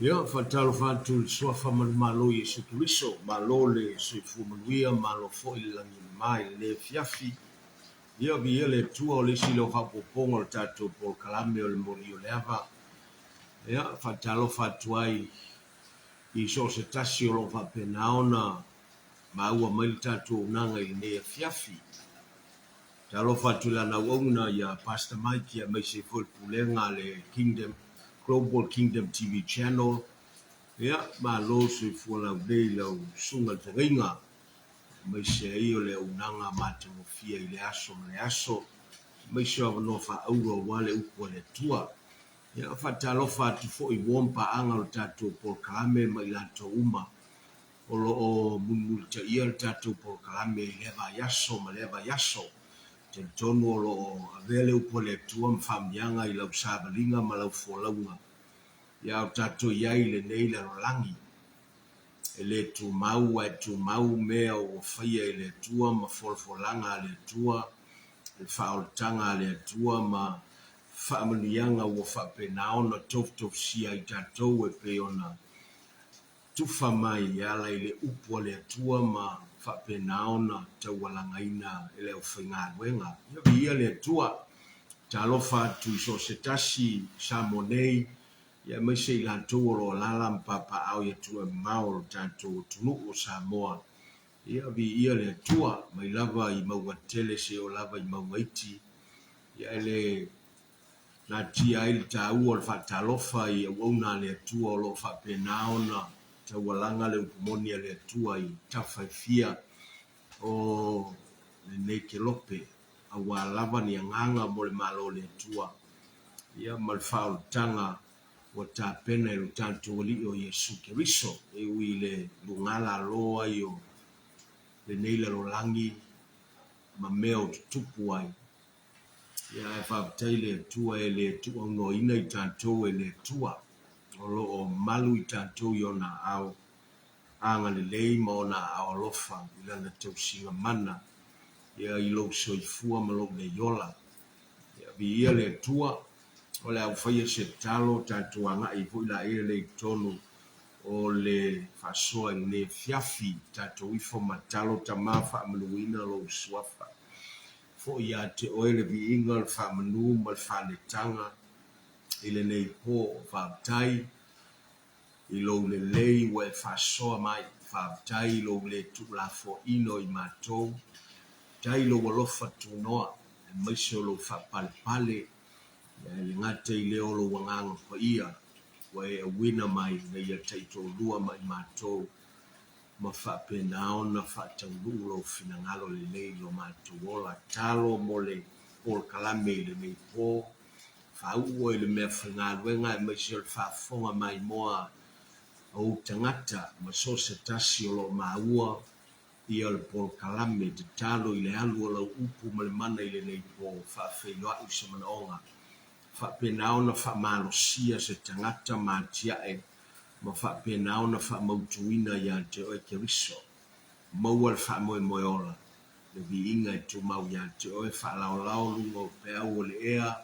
Ya, fatalo fatu suafa malo Yesu Kristo, malo le suifu manuia, malo fo ilangi mai le fiafi. Ya bi ele tua o le silo hapopongo le tato por kalame o le mori o le ava. Ya, fatalo fatu ai i so se tasi o lo fapenaona maua mai le tato unanga i ne fiafi. Talo fatu lana wauna ya Pastor Mike ya mai se pulenga le Global Kingdom TV channel. Ya, malo se fuala dei lau sunga taringa. Mai se ai o le unanga matamofia i le aso. Mai se avano fa aura wale upo le tua. Ya, fatalofa atu fo i wompa anga o tatou por kalame mai lato uma. O lo o multa ia o tatou por kalame i leva yaso. Te tonu o lo o avele upo le tua mfamianga i lau sabalinga ma lau folaunga. Ya o tatou iai le nei le rolangi. Le tu mau mea o whaia i le tua ma folfolanga le tua. Le whaoltanga le tua ma whaamanianga o whapenaona tof sia i tatou e pe ona tufa mai ala i le upo le tua ma whapenaona taualangaina i le o whaingaruenga. Ia le tua talofa tu so setasi samonei ia mai se lantou o lo lala mpapa au ia tua mau tatou tunu o Samoa. Ia le tua mai lava i maua tele se o lava i maua iti. Ia le na tia il tau o fatalofa i una le tua o lo fapenaona taualanga le upumonia le atua I tafaifia o le nei ke lope a lava ni anganga mo le malo le atua ia malfaulutanga o tapena I lo tantou ali o Iesu Keriso e ui le lungala loa I o le nei le lolangi ma mea o tutupu ai ia e whaapatai le atua e le atua unoina I tantou e le atua o lo o malu I tantou I ona ao anga le lei ma ona ao alofa I lana tausinga mana ia I lo soifua ma lo le yola ia vi ia le atua o le au whaia se talo tantou anga I pu ila e le tonu o le whasoa I ne fiafi tantou ifo matalo tama whaamanuina lo suafa fo ia te oele vi inga le whaamanu ma le whanetanga I le nei po whaaptai I lo le lei wa e whasoa mai whaaptai I lo le tu la fo ino I mātou tai lo walofa tu noa e maise o lo whaapale pale e le ngate I leo lo wanganga pa ia wa e wina mai na ia taito lua mai mātou ma whaapena ona whaatangulu lo finangalo le lei lo mātou ola talo mo le Paul Kalame le nei po whaua I le mea whangaruenga e maise o le whaafonga mai moa au tangata ma so se tasi o lo maua ia le Paul Kalame te talo I le alu o lau upu ma le mana I le nei po whaafeiloa I se manaonga whaapena ona whaamalosia se tangata mātiae ma whaapena ona whaamautuina ia te oe Keriso maua le whaamoe moe ola le vi inga I tu mau ia te oe whaalao lunga o pe au o le ea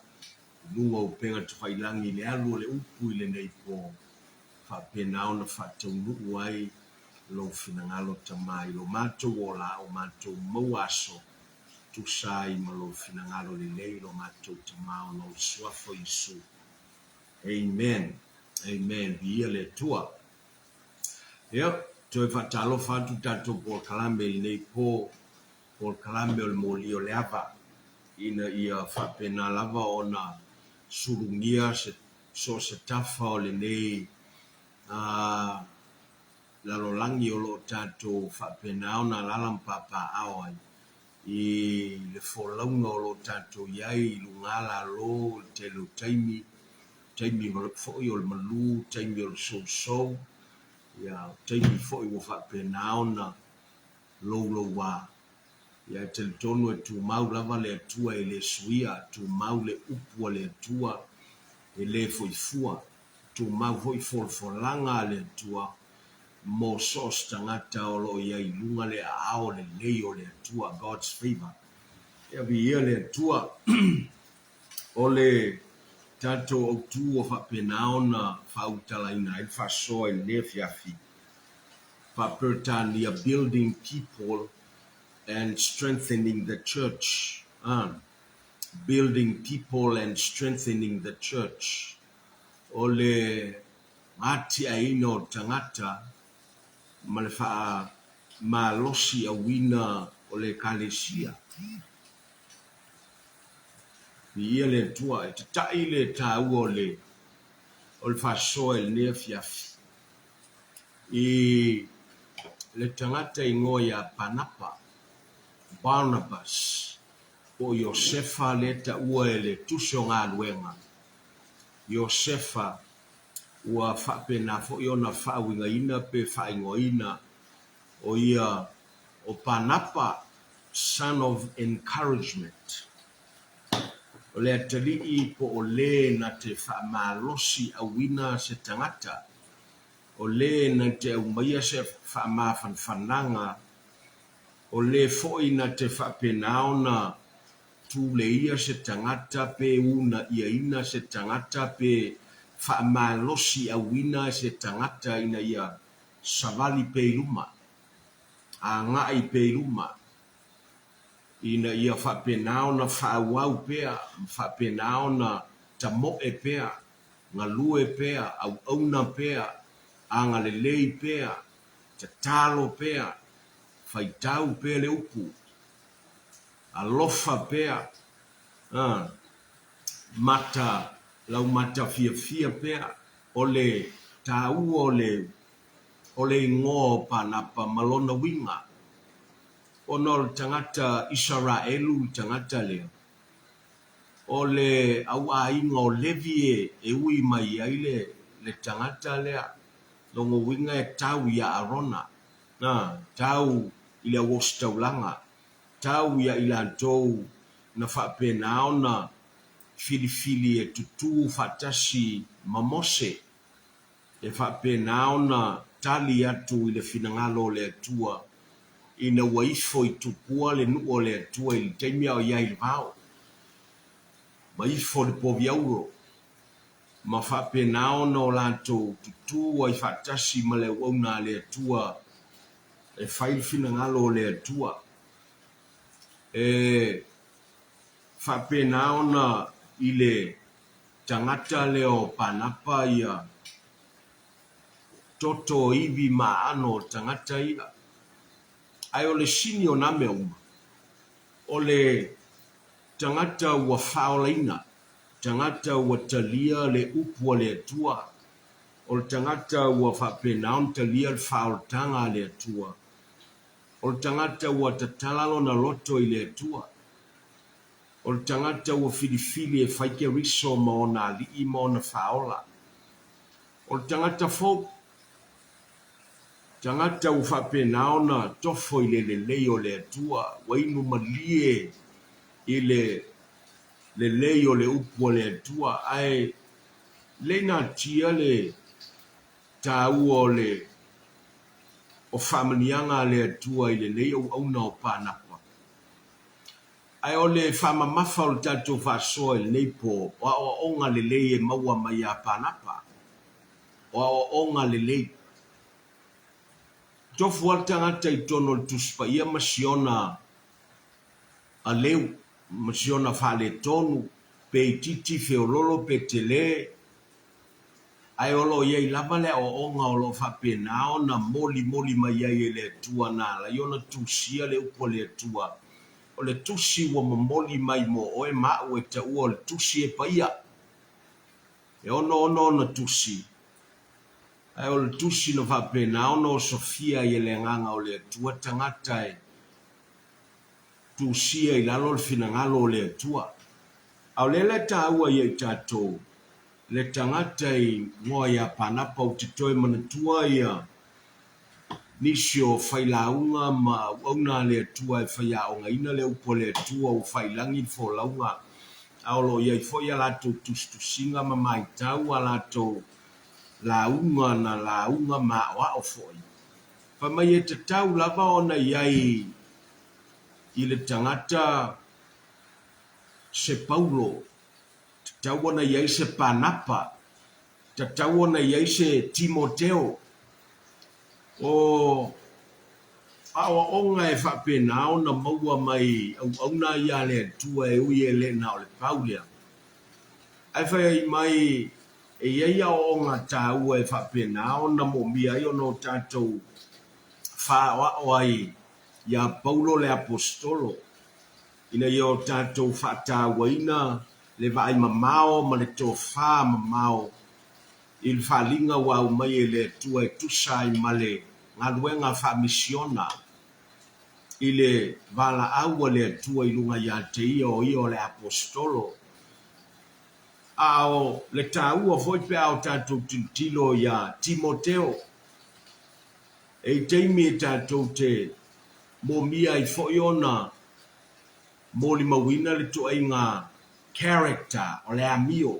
lunga o penga te whailangi le alu o le upu I le nei po whaapena ona whaataunu ai lo finangalo tamai lo mātou o la o mātou mauaso tu sai ma lo finangalo le lei lo mātou tamao no suafo Isu. Amen. Amen. Via le tua. Ia, toi whaatalo whatu tātou Paul Kalame I nei po Paul Kalame o le moli o le ava. Ina ia whapena lava o na surungia so se tafa o le nei lalolangi o lo tātou whapena o na lalam papa awai. I le wholaunga o lo tātou iai lungala lo te lo taimi foi o le malu, taimi o le sou ia taimi foi o whapena o na lo wa. Ia te le tonu e tu mau lava le atua e le suia, tu mau le upu le atua e le foifua, tu mau foi folfolanga le atua mo sos tangata o lo ia I lunga le ao le lei o le atua, God's favor. Ia vi ia le atua o le tato o tu o whapena ona whautalaina I whasoa I le fiafi. Whapertania building people and strengthening the church. Building people and strengthening the church. Ole mati aino tangata malefa malosi awina ole kalesia. Ia le tua e tai le tau ole fasoa il nefiafi. I le tangata ingoia Panapa Barnabas o Josefa leta ua ele tuso ngā luenga. Josefa ua whapena fo iona whawinga ina pe whaingoina o ia o Panapa, son of encouragement. O le atali po o le na te whaamalosi a wina se tangata. O le na te umaia se whaamawhanwhananga. O le foi na te whapenaona tu le ia se tangata pe una ia ina se tangata pe whaamalosi a wina se tangata ina ia savali pe luma. A ngai pe luma. Ina ia whapenaona whaawau pea, whapenaona tamo e pea, ngā lue pea, au auna pea, a ngā lelei pea, te talo pea, whaitau pea le upu, alofa pea, lau mata fia pea, o le tau o le o le ingoa panapa malona winga. O no tangata Israelu tangata lea. O le au a inga o levie e ui mai aile le tangata lea. Longo winga e tau ia arona. Na tau ile awos taulanga. Tau ia ilantou na whapena ona filifili e tutu fatasi mamose. E whapena ona tali atu ile finangalo le atua. Ina waifo i tupua le nuo le atua i teimia o iai vao. Maifo le povi auro. Ma whapena ona o lanto tutu ai fatasi ma le wauna le atua. E whail finangalo le atua. E whapena ona ile tangata leo panapa ia toto iwi maano tangata ia. Ai o le sini o name uma. O le tangata ua whaolaina. Tangata ua talia le upua le atua. O le tangata ua whapena on talia le whaoltanga le atua. O le tangata ua tatalalo na loto i le atua. O le tangata ua filifili e whaike riso ma ona li ma ona whaola. O le tangata folk. Tangata ua whapena ona tofo i le leo le atua. Wainu malie i le leo le upua le atua. Ai leina tia le tau o le o whamanianga le atua i le leo au na o panapa. Ai o le whamamafa o le tatou whasoa i le neipo, o a onga le lei e maua mai a panapa. O a onga le lei. Tofu al tangata i tono le tuspa ia masiona a leu, masiona whale tonu, pe i titi feololo pe te le. Ai olo iei lava le o onga o lo whapena o na moli mai iei le tua na la iona tusia le upo le tua. O le tusi ua mamoli mai mo o e mau e ta ua o le tusi e paia. E ono na tusi. Ai o le tusi no whapena ono o Sofia i le nganga o le tua tangata e tusia i lalo le finangalo o le tua. Au le ta ua iei tatou. Le tangata i ngoa ia panapa o te toi manatua ia nisio whailaunga ma wauna le atua e whaiaonga ina le upo le atua o whailangi fo launga. Aolo iai foi a lato tustusinga ma mai tau a lato launga na launga ma wa o foi. Whamai e te tau lava ona iai i le tangata se Paulo. Tau ona iai se Panapa, tau ona iai se Timoteo, o awa onga e whapena ona maua mai au na ia le tua e ui e le na o le paulia. Ai whai mai e iai a onga tau e whapena ona mo mia i ono tātou wha o ai ia Paulo le apostolo. Ina i o tātou whata waina le vai mamao ma le tō wha mamao il whalinga wau mai e le tua e tusai ma le ngā luenga wha misiona i le vala aua le tua i lunga ia te i o le apostolo. Ao le tāua foi pe au tātou tilo ia Timoteo e i teimi e tātou te mo mia i foi ona mo li mawina le tua i ngā character o le amio.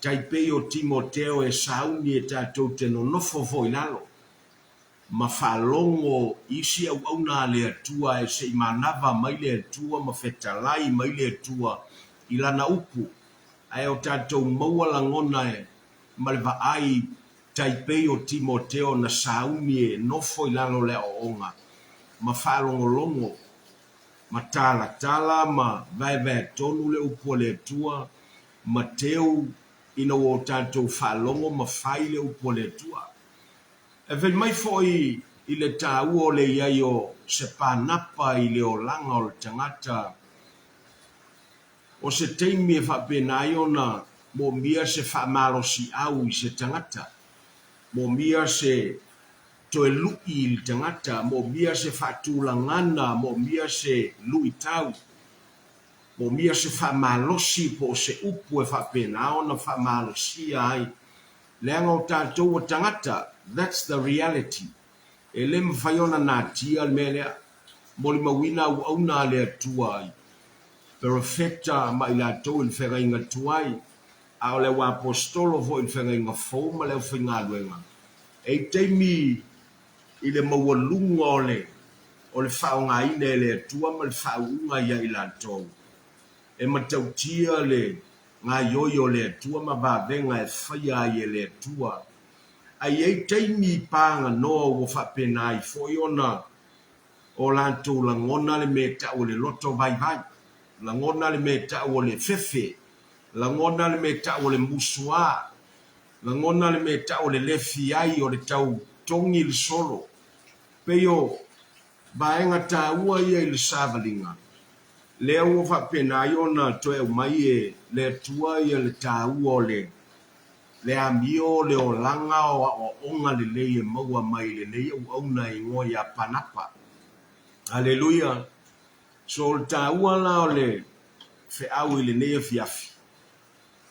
Taipei o Timoteo e sauni e tātou te no nofo foi lalo. Ma whalongo isi au na le atua e se manava mai le atua ma fetalai mai le atua i lana upu. Ai o tātou maua langona e ma le vaai taipei o Timoteo na sauni e nofo i lalo le o onga. Ma whalongo longo. Ma tala ma vai tonu le upu le atua ma teu ina o tātou whalongo ma whai le upu le atua. E ven mai foi i le tāu o le iai o se pānapa i le o langa o le tangata. O se teimi e whapena i ona mo mia se whamalosi au i se tangata. Mo mia se toe lui il tangata mo mia se fatulangana mo mia se lui tau mo mia se famalosi po se upu e fapena ona famalosi ai leanga o tātou o tangata. That's the reality. E le mwhaiona nā tia melea moli mawina au nā lea tuai perfecta ma i lātou il whenga inga tuai a o le wa apostolo vo il whenga inga fau ma leo whenga luenga e teimi i le mawalunga o le whaonga ine le tua ma le whaunga ia i lātou e matautia le ngā yoyo le tua ma bavenga e whaia i le tua ai e teimi pānga noa o whapena i foiona o lātou langona le me tau le loto vai vai langona le me tau le fefe langona le me tau le musua langona le me tau le lefi ai o le tau tongi le solo peyo baenga taua ia i le savalinga lea ua whapena i ona toe mai e le tua ia le taua o le amio le o langa o onga le lei e maua mai le lei au auna i ngoi a panapa. Hallelujah. So le taua la o le fe au i le nei fiafi.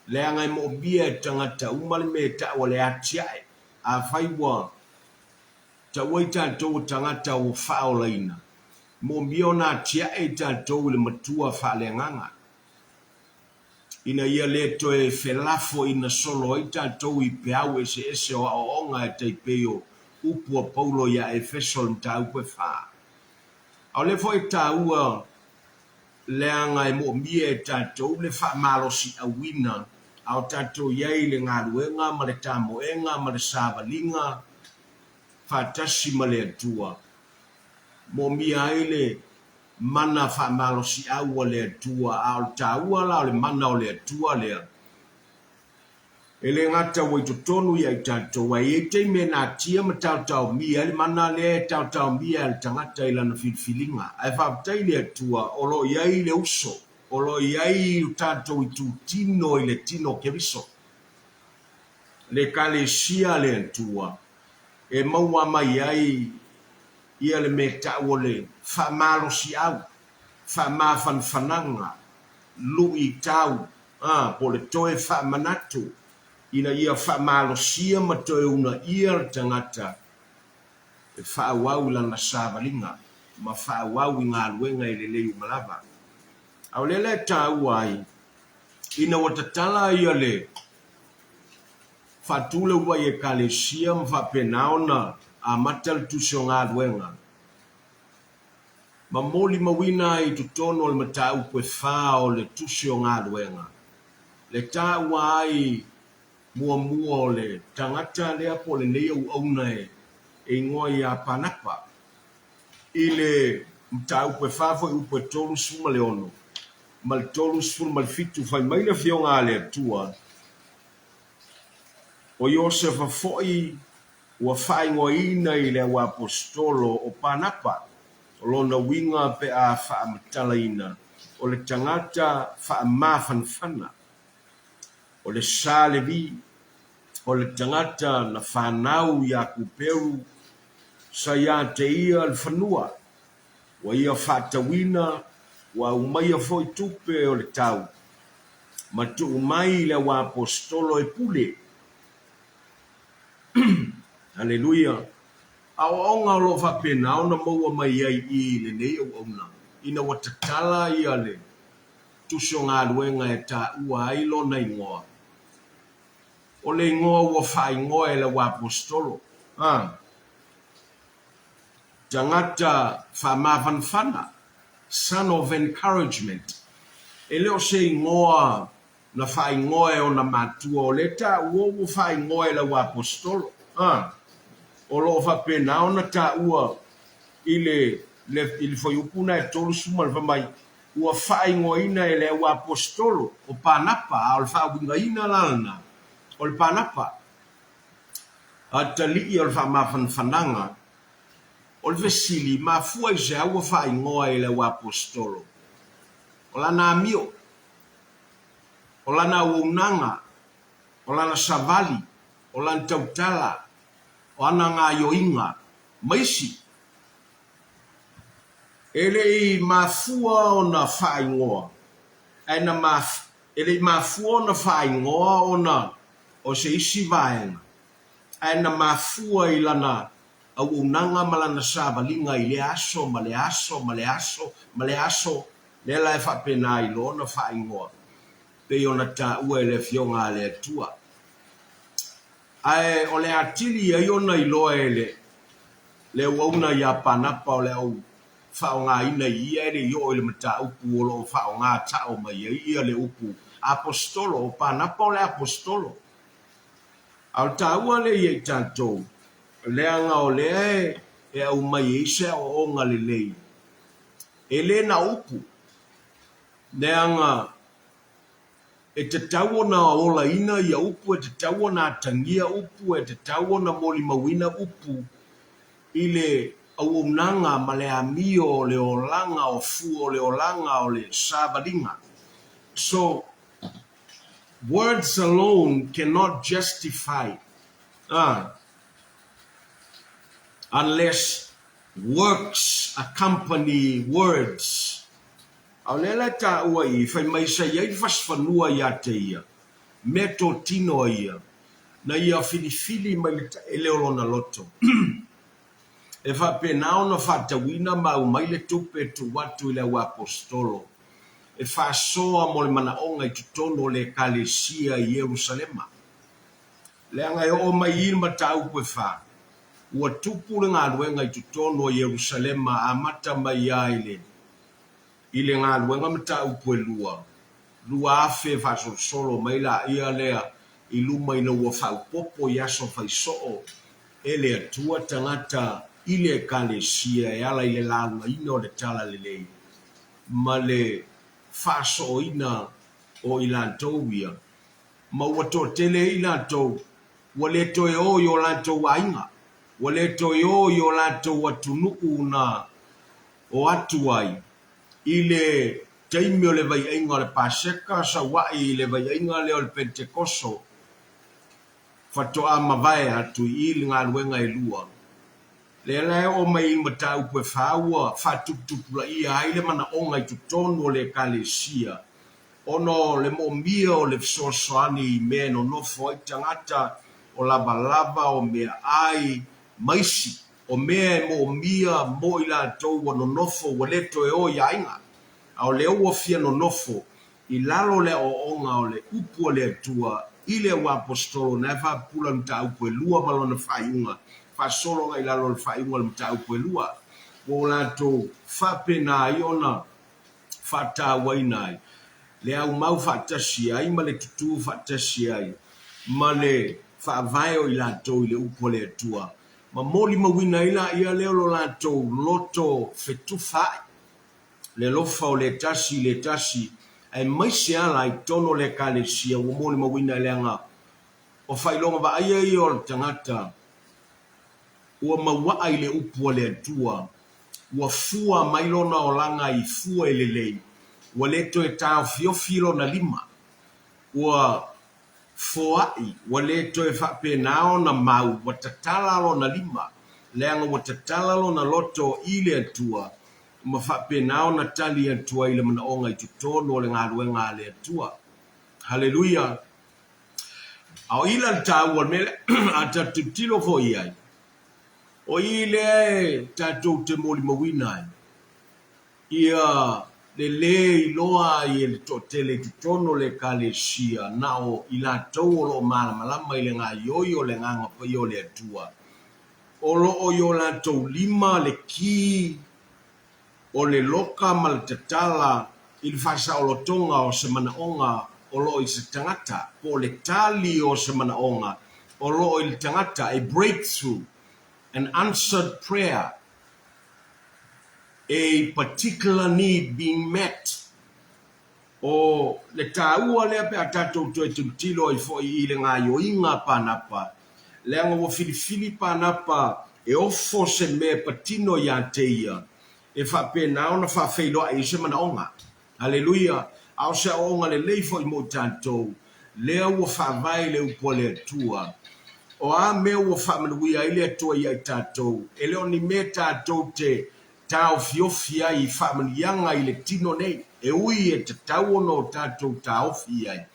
Le angai mo bia e tangata umale me ta o le atiae a whaiwa ta wai tātou tangata o whao laina. Mo bia o nā atiae tātou le matua whale nganga. Ina ia le toe whelafo ina solo i tātou I peau ese o onga e te peo upua paulo ia e fesol mta upe wha. Au le fo I tāua le angai mo mie e tātou le wha malosi a wina au tātou iei le ngā ruenga ma le tāmoenga ma le sāwalinga whātasi ma le atua. Mo mia ai le mana wha malosi aua le atua au tāua la o le mana o le atua lea. E le ngata wai tonu ia I tātou ai e te me nā tia ma tāutau mia le mana le tāutau mia le tangata I lana whilwhilinga. Ai whaptai le atua o lo iei le uso. O lo iai tātou I tū tino I le tino keriso. Le kale sia le atua. E maua mai ai ia le me tau le whamalo si au. Whamawhanwhananga. Lui tau. Po le toe whamanatu. Ina ia whamalo sia ma toe una ia le tangata. E whaawau lana sāwalinga. Ma whaawau I ngā luenga I le leu malava. Au le tau ai, ina watatala ia le whatule wai e kalesia mwhapenaona a matal tusio ngā ruenga. Ma moli mawina I tutono le mata upe wha o le tusio ngā ruenga. Le tau ai mua o le tangata lea po le nea uauna e ngoi a panapa. I le mta upe wha fo upe tolu suma le ono. Mal tolu sfur mal fitu fai mai le fionga ale tua o Josef a foi ua fai ngoina I le wa apostolo o panapa o lona winga pe a fa matalaina o le tangata fa mafanfana o le salevi o le tangata na fanau ya kuperu sa ya te ia al fanua wa ia fatawina wa umaya foi tupe o le tau. Ma tu umai le wa apostolo e pule. Hallelujah. Au onga lo fa pena ona maua mai ai I le nei o ona. Ina watatala ia le tusio ngā luenga e ta ua ai lo na ingoa. O le ingoa ua fa ingoa e le wa apostolo. Tangata fa mafanfana. Son of encouragement. E leo se ingoa na wha ingoa e o na matua o leta uowo wha ingoa e la wa apostolo. O lo wha pena o na ta ua ili foi upuna e tolu suma le mai ua wha ingoa ina e le wa apostolo o panapa o le wha winga ina lana o le panapa. A tali o le wha mafanfananga o le vesili ma fua I se aua wha ingoa e le wa apostolo. O lana amio, o lana uunanga, o lana savali, o lana tautala, o ana ngā yoinga, maisi ele I mafua ona whaingoa aina ele mafua ona whaingoa ona o se isi vaenga aina mafua ilana au unanga malana sabalinga I le aso ma le aso ma le aso ma le aso le la whapena I lona whaingoa pe ona ta ua ele fionga le tua ai o le atili ai ona I loa ele le wauna ia panapa o le au whaonga ina ia ele io ele mata upu o lo whaonga tao mai ia le upu apostolo o panapa o le apostolo au taua le ia tantou le anga o le e au mai eise o onga le lei ele na upu le anga e te tau na ola ina ia upu e te tau na tangia upu e te tau na moli mawina upu ile au nanga ma le amio o le olanga o fu o le olanga o le sabalinga. So words alone cannot justify unless works accompany words. Au lela ta ua I fai mai sa iai fasfanua ia te ia me tō tino ia na ia filifili mai ele olona loto e fa penao na fatawina mau mai le tupe tu watu ile wa apostolo e fa soa mo le manaonga I tutono le kalesia I Yerusalema le anga o mai I matau pe fa ua tupu le ngā luenga I tutono Yerusalema a mata mai ile ngā luenga matau pe lua afe fa solo mai la ia lea I luma ina ua fa popo yaso fa soo ele atua tangata ile kalesia e ala ile launga ina o le tala lelei ma le faso ina o ilantou ia ma ua totele ilantou ua le toe o yo lantou ainga ua le toe o yo lantou atunuu na o atu ai ile taimi o le vaiaiga o le paseka sauaʻi I le vaiaiga lea o le pentekoso fatoa mavae atu I le galuega e lua le la o mai matau pe faua fatutupu ia ai le manaonga I tutono le kalesia ono le momia o le sosoani me no nofo I tangata o lava o mea ai maisi o mea momia mo I latou o no nofo o le toe o iainga au le ua fia no nofo I lalo le oonga o le upu o le atua I le wa apostolo na fa pula mta upu e lua malona whaiunga solo ngai lalo le whaiunga le mta upu e lua o latou whapena I ona whatawainai le au mau whatasi ai ma le tutu whatasi ai ma le whaavaeo I latou I le upu le atua ma moli mawina ila ia leo lo latou loto whetufai le lofa o le tasi ai maise ala I tono le kalesia o moli mawina leanga o whailonga ba aia I o tangata ua maua I le upu o le atua ua fua mailona o langa I fua I lelei ua leto e tau fiofilo na lima ua foai ua leto e whapenao na mau ua tatalalo na lima leanga ua tatalalo na loto I le atua ma whapenao na tali atua I le manaonga I tutono le ngā ruenga le atua haleluia au ila tau ua mele ata tutilo fo iai o ile tatou te moli mawina ia le loa I le totele tutono le kalesia na o I latou o lo malamalama I le ngā ioi o le nganga pai o le atua o lo o yo latou lima le ki o le loka ma le tatala I le whasaolotonga o se manaonga o lo I se tangata po le tali o se manaonga o lo I le tangata a breakthrough an answered prayer, a particular need being met. O le taua lea pe atatou toe tulutilo I fo'i I le gaioiga panapa. Le anga ua filifili panapa e ofo se mea patino iā te ia. E whapena ona whawheiloa I se manaonga. Haleluia. Au se aonga le lei fo'i mo tātou. Lea ua whawai le upo le atua. o a me ua whaamanuia i le atua i ai tātou. E leo ni me tātou te tau fiofia i whaamanuianga i le tino nei. E ui e te tau ono tātou tau fia ai.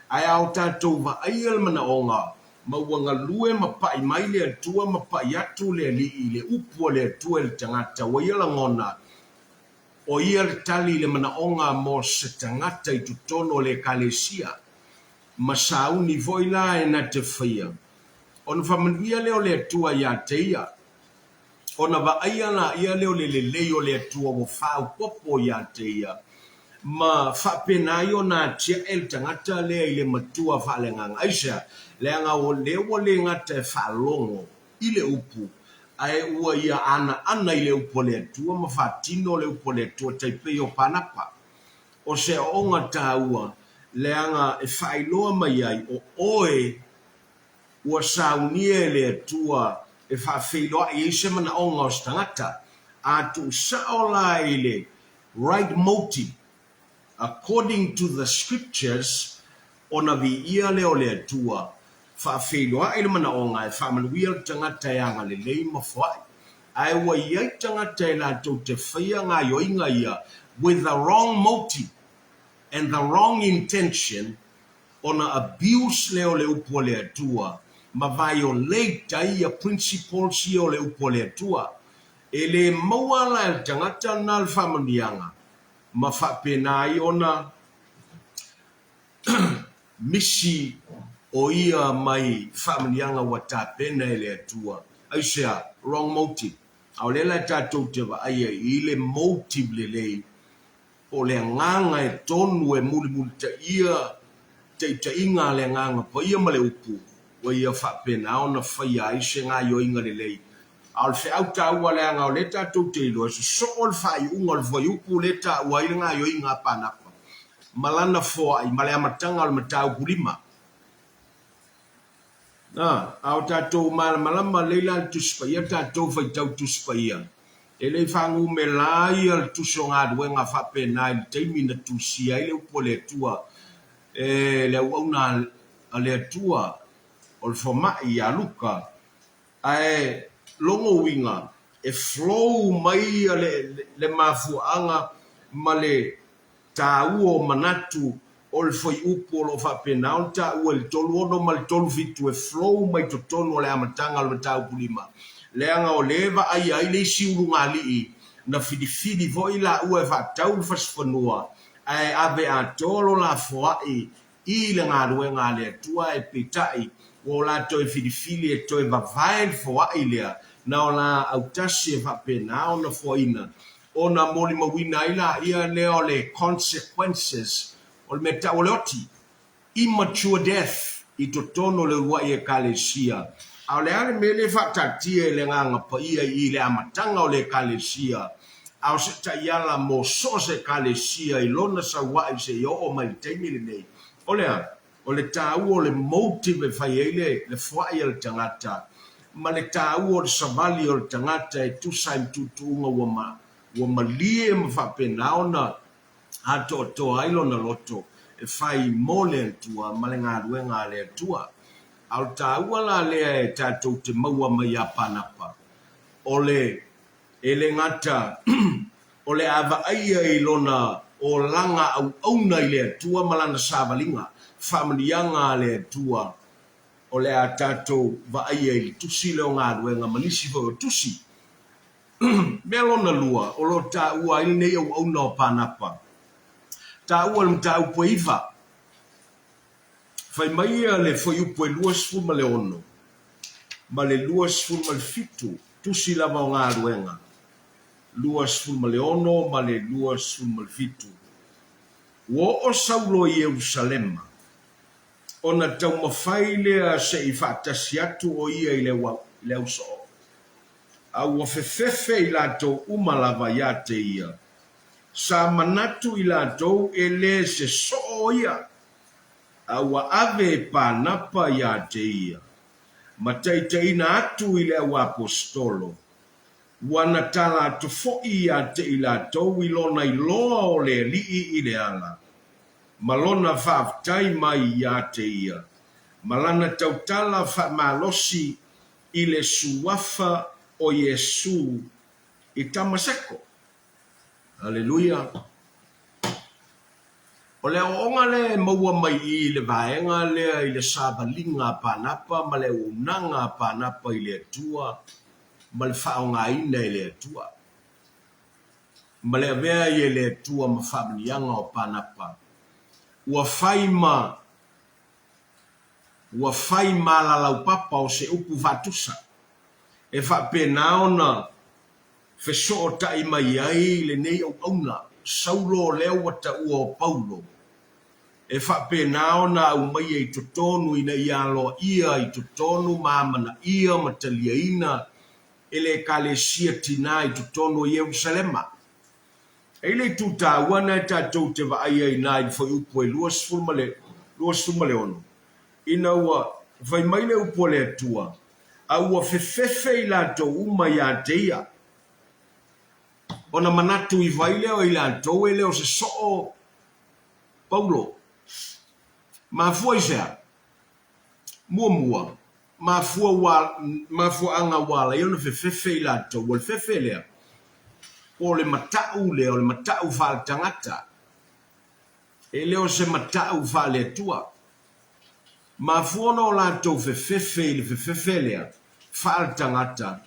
Ai au tātou va ai mana onga. Ma wanga lue ma pai mai le atua ma pai atu le li i le upua le atua le tangata. Wa ia la ngona. O ia le tali le mana onga mo se tangata i tutono le kalesia. Ma sauni voila e na te whaia. Ona whamanuia leo le atua ia te ia. Ona va aia na ia leo le leo le atua wo whau popo ia te ia. Ma whapena i o nā tia el tangata lea i le matua whalengang aisa. Lea ngā o leo le ngata e whalongo i le upu. Ai ua ia ana i le upo le atua ma whatino le upo le atua taipei o panapa. O se onga tā ua lea ngā e whailoa mai ai o oe ua saunie le atua e whawhiloa i eise mana onga o stangata. A tu saola i le right motive. According to the scriptures, ona vi ia leo le atua, whawhiloa i le mana onga e whamanuia le tangata e anga le lei mawhai. Ai ua iai tangata e la tau te whaia ngā yoinga ia with the wrong motive and the wrong intention, ona abuse leo le upo le atua, ma violate ia principles ia o le upo le atua. E le mawala e tangata na le whamanianga. Ma whapena i ona misi o ia mai whamanianga wa tāpena e le atua. Aisea, wrong motive. Au lela tātou te wa aia i le motive le lei. O le nganga e tonu e muli ta ia te inga le nganga pa ia ma le upu. Wa ia whapena ona whaia aise ngā yo inga le lei. Al fe au ta ua le anga o le tātou te ilo. So ol whai unga le voi upu le ta ua i ngā yo inga panapa. Malana fo ai male amatanga al matau pulima. Au tātou malama leila al tuspaia tātou vai tau tuspaia. E le whangu me lai al tuso ngā duenga whapena i teimi na tusia i le upo le tua. E le uauna le atua o le whamai a luka. Ai longo winga e flow mai le mafuanga ma le tāua o manatu o le foi upo lo whapena o tāua le tolu ono ma le tolu fitu e flow mai to tono le amatanga le tau pulima leanga o leva ai le siuru ngali na fidi voi la ua e whatau le fasfanua ai ave a tolo la foai i le ngā ruenga le tua e pitai o la toi fidi e toi vavail foai lea na o la autasi e whapena o na foina o na moli mawina ila ia leo le consequences o le meta o le oti immature death i to tono le ua i e kalesia au le ale me le whatatia le nganga pa ia i le amatanga o le kalesia au se ta iala mo so se kalesia i lona sa wai se i o mai teimi le nei o le tāu o le motive fai ele le whai le tangata ma le tāu o le savali o le tangata e tusaim tutunga ua malie ma whapena ona ato to ailo na loto e fai mole tua ma le ngā ruenga le tua au tāu ala lea e tātou te maua mai a panapa o le ele ngata o le ava aia i lona o langa au auna i le tua malana savalinga whamanianga le tua o le a tātou va aia i tusi leo ngā ruenga manisi fo tusi mea lona lua o lo ta ua i nei au auna o panapa ta ua le mta upo iwa fai mai le foi upo e luas fuma le ono ma le luas fuma le fitu tusi lava o ngā ruenga luas fuma le ono ma le luas fuma le fitu wo o saulo i Jerusalema ona tau mawhai lea se i whaatasi atu o ia i le uso au o fefefe i lātou umalava ia te ia sa manatu i lātou e le se so ia au a ave pānapa ia te ia ma teiteina atu i le au apostolo wana tala atu fo'i ia te i lātou i lona i loa o le lii i le ala ma lona whaaftai mai ia te ia Malana tautala fa malosi i le suafa o Yesu i tamaseko. Haleluia. O le onga le maua mai i le vaenga lea i le sabalinga panapa ma le unanga panapa i le atua ma le whaonga ina i le atua. Ma le avea i le atua ma whamnianga o panapa. Ua whaima la lau papa o se upu vatusa. E whapena ona wheso o tai mai ai le nei au auna. Saulo o leo wata ua o Paulo. E whapena ona au mai e totonu ina ialo ia i totonu mamana ia matalia ina ele kalesia tina i totonu o Yerusalema. E le tuta wana e tatou te vaaya i nai fo upo e luas fulmale ono. Ina ua vai mai le upo le atua. A ua fefefe i lato uma ia teia. Ona manatu i vai leo i lato e leo se soo Paulo. Mafua isea. Mua. Mafua anga wala. Iona fefefe i lato. Wal fefe lea. O le matau leo, le matau whaal tangata. E leo se matau whaal le tua. Mafua no lato fefefe le fefefe lea. Whaal tangata.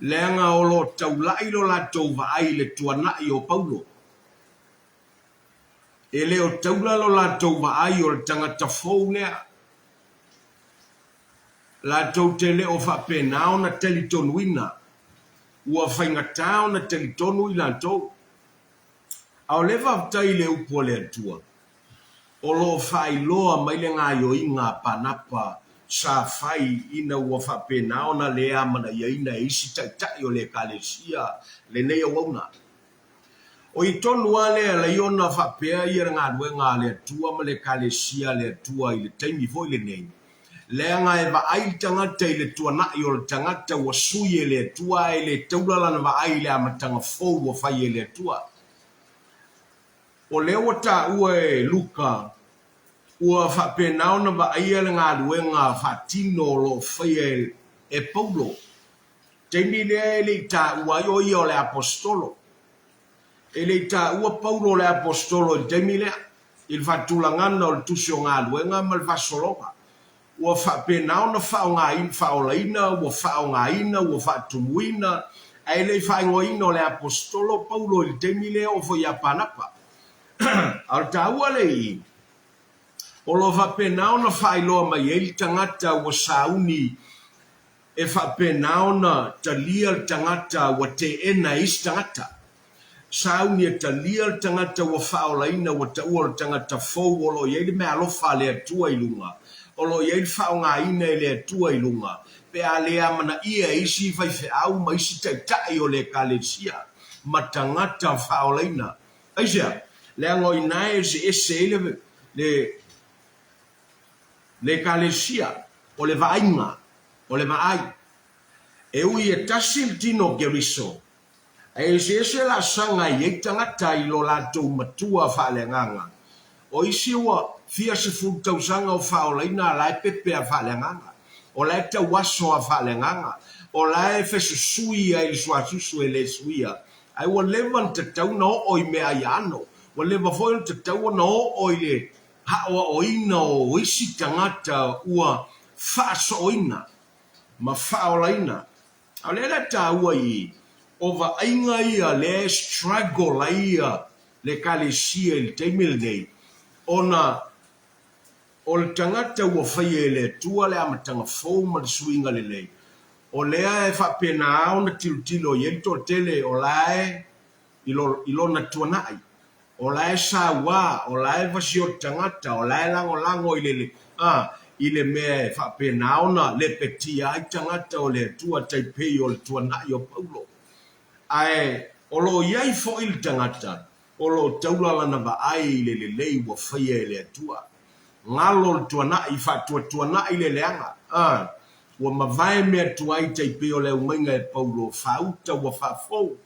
Leanga o lo taulai lo lato vaai le tuanai o Paulo. E leo taula lo lato vaai o le tangata fou lea. Lato te leo whapenao na telitonuina. Ua whaingatao na telitonu i lantou. Au lewa tai le upo le atua. O lo whailoa mai le ngāio i ngā panapa sa whai ina ua whapenao na lea mana iaina e isi taitai o le kalesia le nei awauna. O i tonu alea la iona whapea i ngā ruenga le atua ma le kalesia le atua i le taimi foi le nei. Leanga e vaai tangata i le tuanai o le tangata ua sui e le tua e le taulala na vaai le amatanga fou ua whai e le tua. O leo ta ua e Luka ua whapenao na vaai e le ngā ruenga whatino lo whai e Paulo. Teimi lea e le ta ua o i o le apostolo. E le ta ua Paulo le apostolo i teimi lea. Il whatulangana o le tusio ngā ruenga ma le vasolonga. Ua whapenao na whaolaina, ua whaongaina, ua whatumuina, e le whaingoina o le apostolo Paulo i teimi lea o foi a panapa. Al taua le i. O lo whapenao na whailoa mai e li tangata ua sauni e whapenao na talia tangata ua te ena is tangata. Sauni e talia tangata ua whaolaina ua taua tangata fou o lo i mea alofa le atua i lunga. O lo iei whaonga ina e le atua i lunga. Pe a lea mana ia isi whai au ma isi taitai o le kalesia. Ma tangata whaolaina. Aisea, lea ngoi nae se ese le kalesia. O le vainga. O le vaai. E ui e tasil tino geriso. E se ese la sanga iei tangata i lo lato matua whaale nganga. O isi ua fia se fultausanga o whaolaina lai pepe a whaelenganga. O lai ta waso a whaelenganga. O lai fesusui a ili suasusu e le suia. Ai wa levan te tau na o i mea i ano. Wa leva foi te tau na o i le hawa o ina o isi tangata ua whaaso o ina. Ma whaolaina. A le la ta ua i. O va ainga ia le struggle ia le kalesia il teimil nei. Ona o le tangata ua whai e le tua le amatanga fōu ma le suinga le lei. O lea e whapena au na tilutilo i ento tele o lae ilo na tuanai. O lae sa wā, o lae vasi o tangata, o lae lango i le mea e whapena au na le petia ai tangata o le tua taipei o le tuanai o Paulo. Ai, o lo iai fo il tangata, o lo taulala na vaai le lei ua whai e le tua. Ngalo tuanai tuanai le leanga. Ua mavae mea tuai taipei o le umainga e Paulo whauta ua whafou.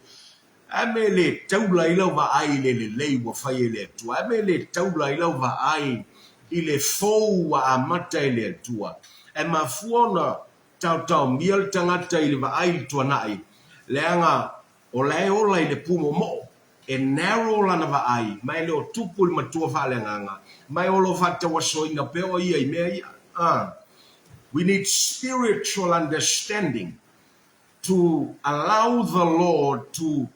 A me le taula i lau vaai le lei ua whai e le tua. A me le taula i lau vaai i le fou wa amata i le atua. E mafuona tau miel tangata i le vaai tuanai. Leanga o lai ola i le pumo mo. E narrow lana vaai. Mai le o tupu le matua whaalenganga. Mai olo fata wasoinga peo ia i mea ia. We need spiritual understanding to allow the Lord to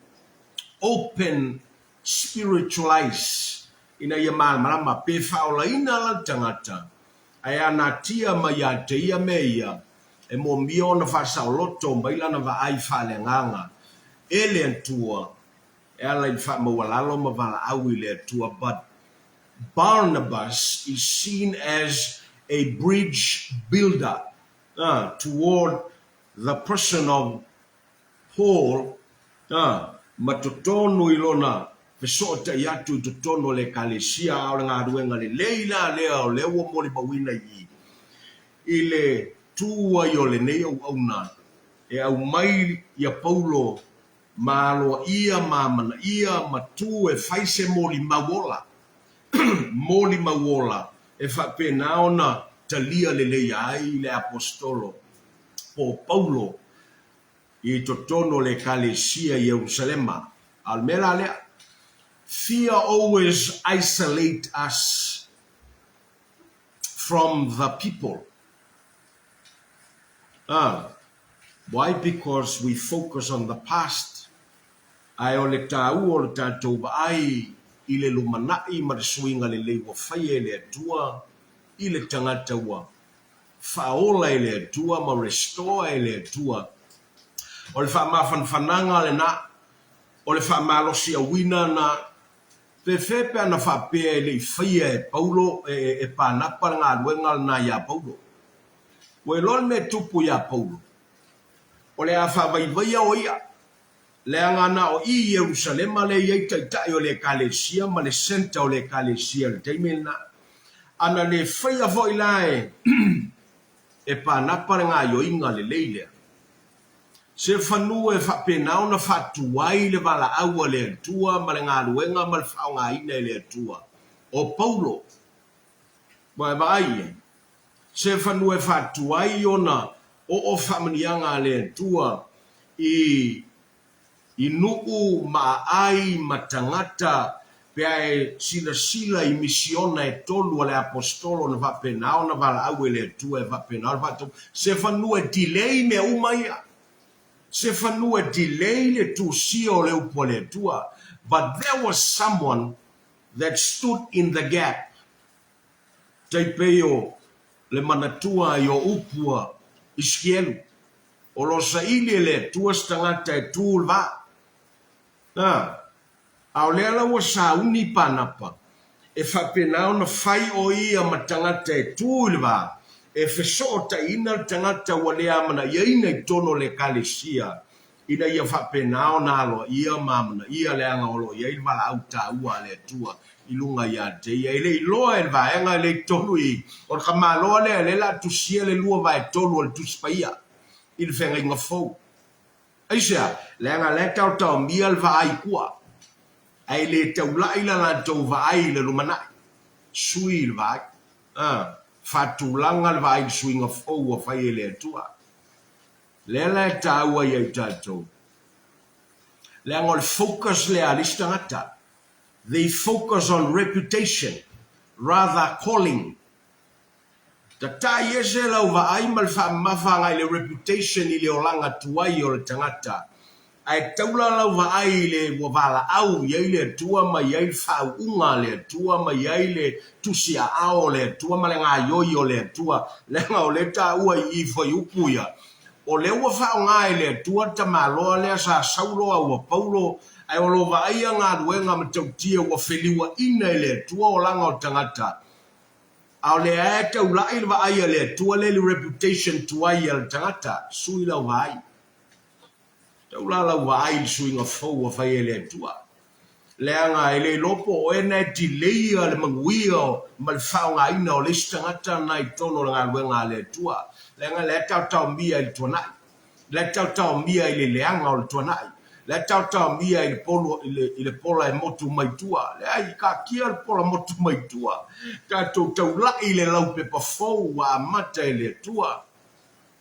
open spiritual eyes. Ina ia malama pe faula ina la tangata. Aya na tia maya te ia meia. E mo miona fasa loto mbaila na va ai fale nganga. Ele tua. Ela in fa mawalalo mavala awile tua. But Barnabas is seen as a bridge builder toward the person of Paul. Matotono ilona pesota yatu totono le kalesia au nga duenga le leila leo lewo moli bawina yi ile tua yo le neo auna e au mai ya Paulo malo ia mamana ia matu e faise moli mawola moli mawola e fa pena ona talia le ai le apostolo po Paulo i totono le kalesia Jerusalema almela le. Fear always isolates us from the people. Why? Because we focus on the past. Ai ole tau o le tātou ai i le lumanai ma le suinga le leiwa whaie le atua i le tangata ua. Whaola i le atua ma restore i le atua. O le whamawhanwhananga le na. O le whamalosi a wina na pe fepe ana whapea e le whaia e Paulo e pānapa ngā luenga na ia Paulo. Koe lon me tupu ia Paulo. O le a whawaivaia o ia. Le angana o i Jerusalema le iei taitai o le kalesia ma le senta o le kalesia le teimena. Ana le whaia voi lae e pānapa ngā yoinga le leilea. Se whanua e whapenao na whatuai le wala aua le atua ma le ngā luenga ma le whaonga ina le atua. O Paulo. Mai vai. Se whanua e whatuai ona o whamanianga le atua i nuu ma ai matangata pea e sila i misiona e tolu le apostolo na whapenao na wala aua le atua e whapenao. Se whanua e delay me umaia. Se whanua delay le tu sio le upo le tua. But there was someone that stood in the gap. Taipeo le manatua i o upua iskielu. O lo sa ili le tua stangata e tūlwa. Au leala wa sa uni panapa. E whapenao na whai o ia matangata e tūlwa. E whesota ina tangata wale amana iaina i tono le kalesia. Ina ia whapenao nalo ia mamana ia leanga olo ia i wala au ta ua le tua i lunga ia te ia i le iloa e vaenga le tolu i o ka maloa le la tusia le lua vai tolu le tuspaia i le whenga inga fau. Aisea, leanga le tau mia le vai kua. Ai le tau laila la tau vai le lumanai. Sui le vai. Fatulanga le vai suinga fau a whai le tua. Lela e taua i au tātou. Lea ngol focus lea listangata. They focus on reputation, rather calling. Ta tai ese lau wa ai mal whamawhanga i le reputation i le olanga tuai o le tangata. Ai taula lau wa ai le wawala au iai le tua ma iai whau unga le tua ma iai le tusia ao le tua ma le ngā yoi o le tua. Lenga o le ta ua i fai upuia. O le ua whao ngai le tua ta maloa lea sa sauloa ua Paulo ai o lo vaia ngā ruenga ma tautia ua wheliwa ina le tua o langa o tangata. Au le ae tau lai le vaia le tua le reputation tuai al tangata sui lau vai. Tau la lau vai sui ngā fau a whai le tua. Leanga e le lopo o ena ti leia le manguia o ma le whao ngā ina o le tangata nai tono ngā ruenga le tua. Lenga le tau mia i tuanai. Le tau mia i le leanga o le tuanai. Le tau mia ile pola e motu mai tua. Le ai ka kia le pola motu mai tua. Ka tau la ile lau pe pa fou wa mata ile tua.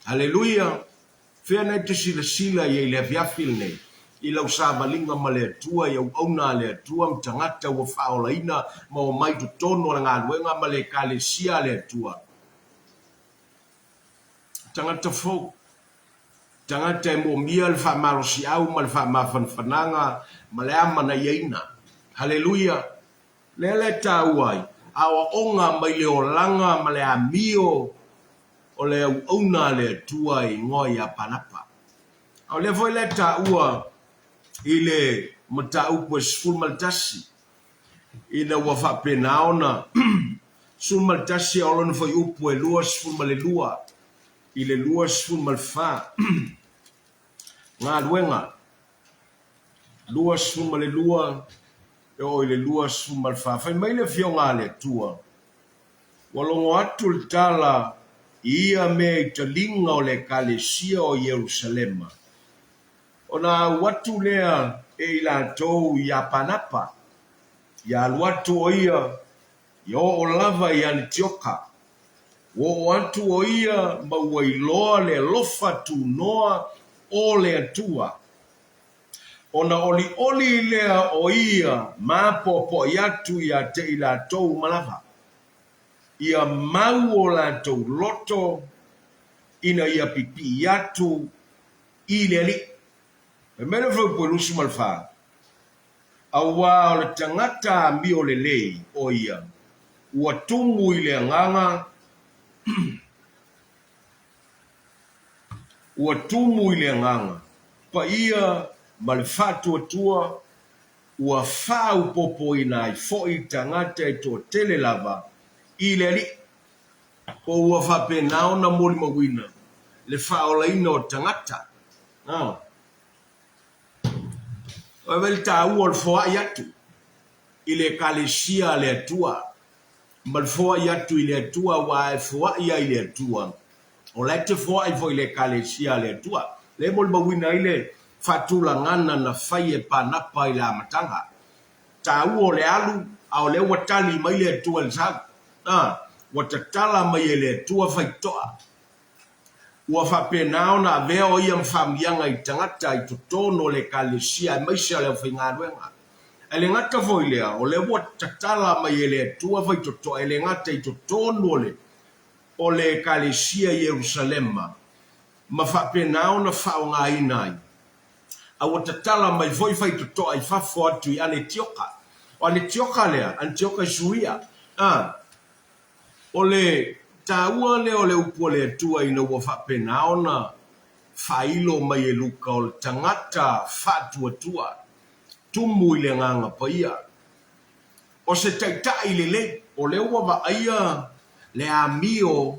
Haleluia. Fea nei te sila i le afiafil nei. I lau sa malinga ma le tua i au auna le tua mtangata ua whaolaina ma o mai tu tono la ngā luenga ma le kalesia le tua. Tangata fou. Tangata e mo mia le whaamarosi au ma le whaamawhanwhananga ma le ama na ieina. Haleluia. Le ta uai. Awa onga mai le o langa ma le amio o le au auna le tua i ngoi a panapa. Au le foi le ta ua i le mata upo sful maltasi. I le ua whapena ona sul maltasi a olona foi upo e lua sful male lua. I le lua sful malfa. Ngā luenga. Lua sful male lua. E o i le lua sful malfa. Fai mai le fio ngā le tua. Walongo atu le tala ia me i talinga o le kalesia o Yerusalema. Ona watu lea e ila tou i Panapa. Ia watu o ia i o lava i Antioka. O watu o ia maua i loa le lofa tu noa o le atua. Ona oli lea o ia mapopo yatu ia te ila tou malava. Ia mau o la tou loto ina ia pipi yatu i le li. E mele fau po lusu malfa. Awa o le tangata mi o le lei o ia. Ua tumu i le nganga. Ua tumu i le nganga. Pa ia malfatu atua. Ua fau popo ina i foi tangata e to tele lava. I le li. Ko ua whapenao na moli mawina. Le whaolaina o tangata. O veli ta ua foa yatu. I le kalesia le atua. Mal foa yatu i le atua wa e foa ia i le atua. O le te foa i fo i le kalesia le atua. Le moli mawina i le fatula ngana na fai e panapa i le amatanga. Ta ua le alu au le watali mai le atua le sagu. Watatala mai e le atua fai toa. Ua whapenao na vea o ia mwhamianga i tangata i totono le kalesia e maisia leo whai ngā ruenga. E le ngata foi lea, o le ua tatala mai e le tua whai toto, e le ngata i totono o le kalesia i Yerusalema. Ma whapenao na whao ngā inai. A ua tatala mai foi whai toto ai whafo atu i Antioka. O Antioka lea, Antioka i Suria. O le taua le o le upo le atua ina ua whapenao na whailo mai e luka o le tangata whatu atua. Tumu i le nganga paia. O se taitai le o le ua wa aia le amio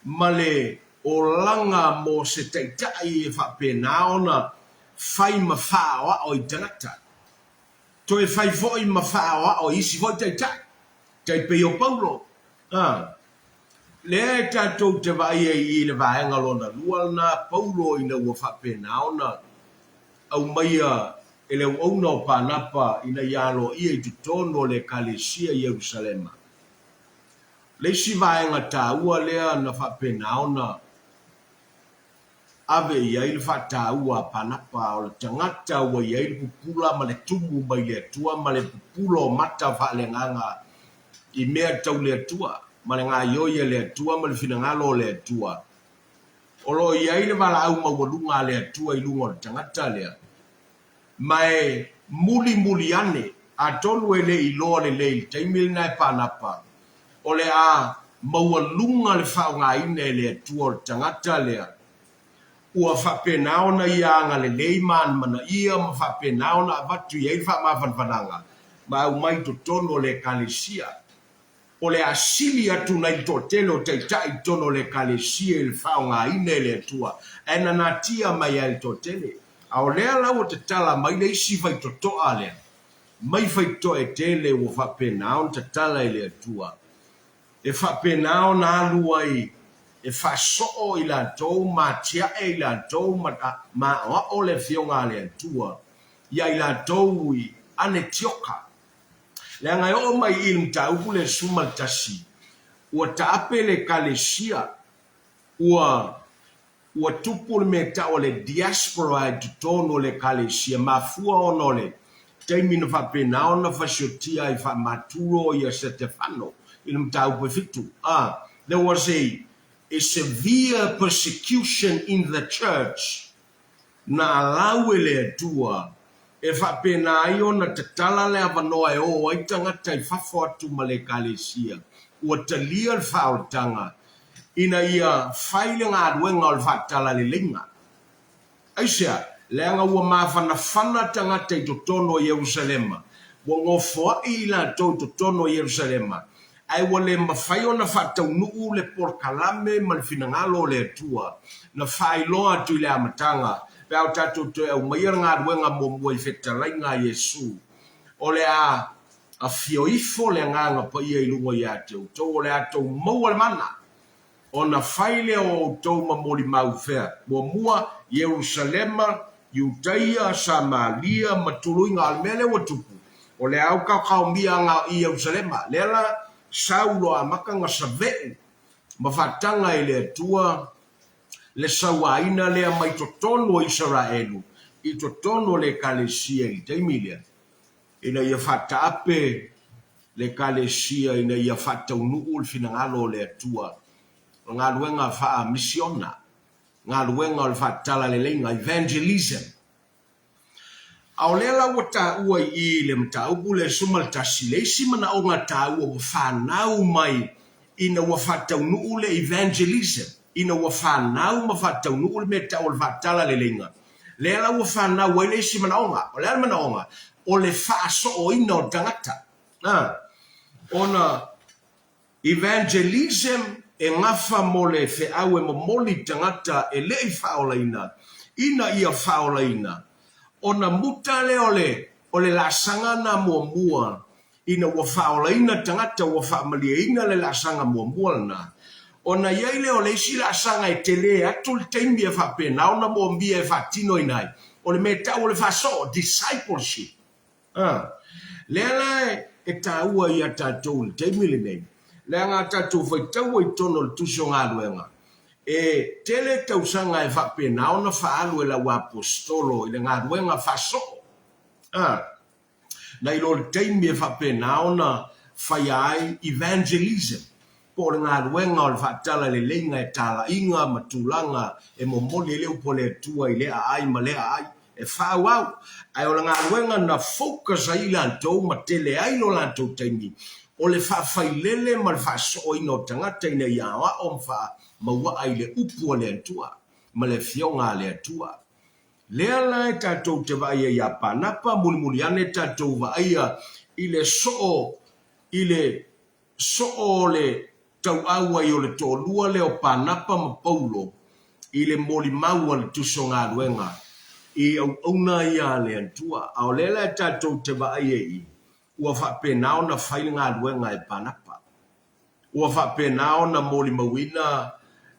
ma le o langa mo se taitai e whapenao na whai ma whaoa o i tangata. To e whai foi ma whaoa o isi foi taitai. Taipei o Paulo. Le tatou te vai i le vaenga lona lua na Paulo ina ua whapenao na au maia e le uauna o Panapa ina ialo ia i tutono le kalesia Yerusalema. Le si vaenga ta ua lea na whapenao na ave ia i le whata ua Panapa o le tangata ua ia i le pupula ma le tumu mai le atua ma le pupula o mata whalenganga i mea tau le atua. Ma le ngā ioia le atua ma le finangalo le atua. O lo iai le wala au mawalunga le atua i lunga le tangata lea. Mai muli ane a tonu e le iloa le leil taimil na e Panapa. O le a mawalunga le whao ngā ine le atua le tangata lea. Ua whapenao na ianga le leiman mana ia ma whapenao na avatu iai le whamawhanwhananga. Ma au mai to tono le kalesia. O le asili atu na i totele o teitai tono le kalesia i le whao ngā ine le atua. E na natia mai a le totele. A o lea lau o te tala mai le isi fai totoa lea. Mai fai to e tele o whapenao te tala i le atua. E whapenao na alu ai e whaso'o i lātou, ma tia e i lātou, ma o le fionga le tua, ia i lātou i ane tioka. Le angai o mai i mtaupu le sumaltasi, ua taape le kalesia, ua tupu le meta o le diaspora e tutono le kalesia, mafua ono le, taimina whapena ona whasiotia i whamaturo i a Stefano, i mtaupu fitu. There was a severe persecution in the church, na alawe le tua, e whapena ai ona tatala le avanoa e o ai tangata i whafo atu ma le kalesia, ua talia le whaotanga, ina ia whaile ngā ruenga o le whatala le linga. Aisea, leanga ua mawhanawhana tangata i totono Yerusalema, ua ngofoa i la tau totono Yerusalema, ai wale mawhai o na whatau nuu le porkalame ma le finangalo le atua, na whailoa tu le amatanga, pēo tātou te au maia ngā ruenga mōmua i whetalai ngā Yesu, o le a fioifo le nganga pa ia i lunga i atau, tō o le atau maua le mana, o na whaile o tau mamori mau whea, mōmua Yerusalema, Iudaia, Samaria, matului ngā almele wa tupu, o le au kau mia ngā i Yerusalema, lela saulo a maka ngā saveu, mawhatanga i le atua, le sawaina lea mai totono Israelu, i totono le kalesia i taimilia, ina ia whataape le kalesia, ina ia whataunuu le finangalo le atua, ngā ruenga wha misiona, ngā ruenga le whatala le leinga, evangelism. Au lela wa tāua i le mtaupu le sumaltasi, le isi mana o ngā tāua wa whanau mai, ina wa whataunuu le evangelism, ina wa whanau ma whataunuu le meta o le whatala le leinga. Lela wa whanau wa le isi mana onga, o lela mana onga, o le whaaso o ina o tangata. Ona evangelism e ngafa mo le wheau e momoli tangata e le i whaolaina, ina ia whaolaina. Ona muta le o le lasanga na mua, ina wa whaolaina tangata wa whaamaliaina le lasanga mua na. Ona iaile o le isi lasanga e tele atu le taimi e whapena, ona moambia e whatino inai, o le meta o le whaso, discipleship. Lela e tāua i a tātou le taimi le nei. Lea ngā tātou whaitaua i tono le tuso ngā ruenga. E tele tausanga e whapena, ona whaalu e la wa apostolo, i le ngā ruenga whaso. Na i lo le taimi e whapena, ona whaiai evangelism. Po le ngā ruenga o le whaatala le leinga e tāla inga, matulanga, e momoli leo po le tua i lea ai, ma lea ai. E whau au, ai o le ngā ruenga na focus a i lantou, ma tele ai lo lantou taimi. O le whawhailele ma le whaso ino tangata ina iawa o mwha maua ai le upu o le atua, ma le fionga le atua. Lea lai tātou te vaia i a panapa, muli ane tātou vaia i le soo le tau aua i o le tōlua le o panapa ma paulo, i le moli maua le tuso ngā ruenga, i au auna i a le atua, au lela tātou te vaia i, ua whapena o na whaile ngā ruenga e panapa. Ua whapena o na moli mawina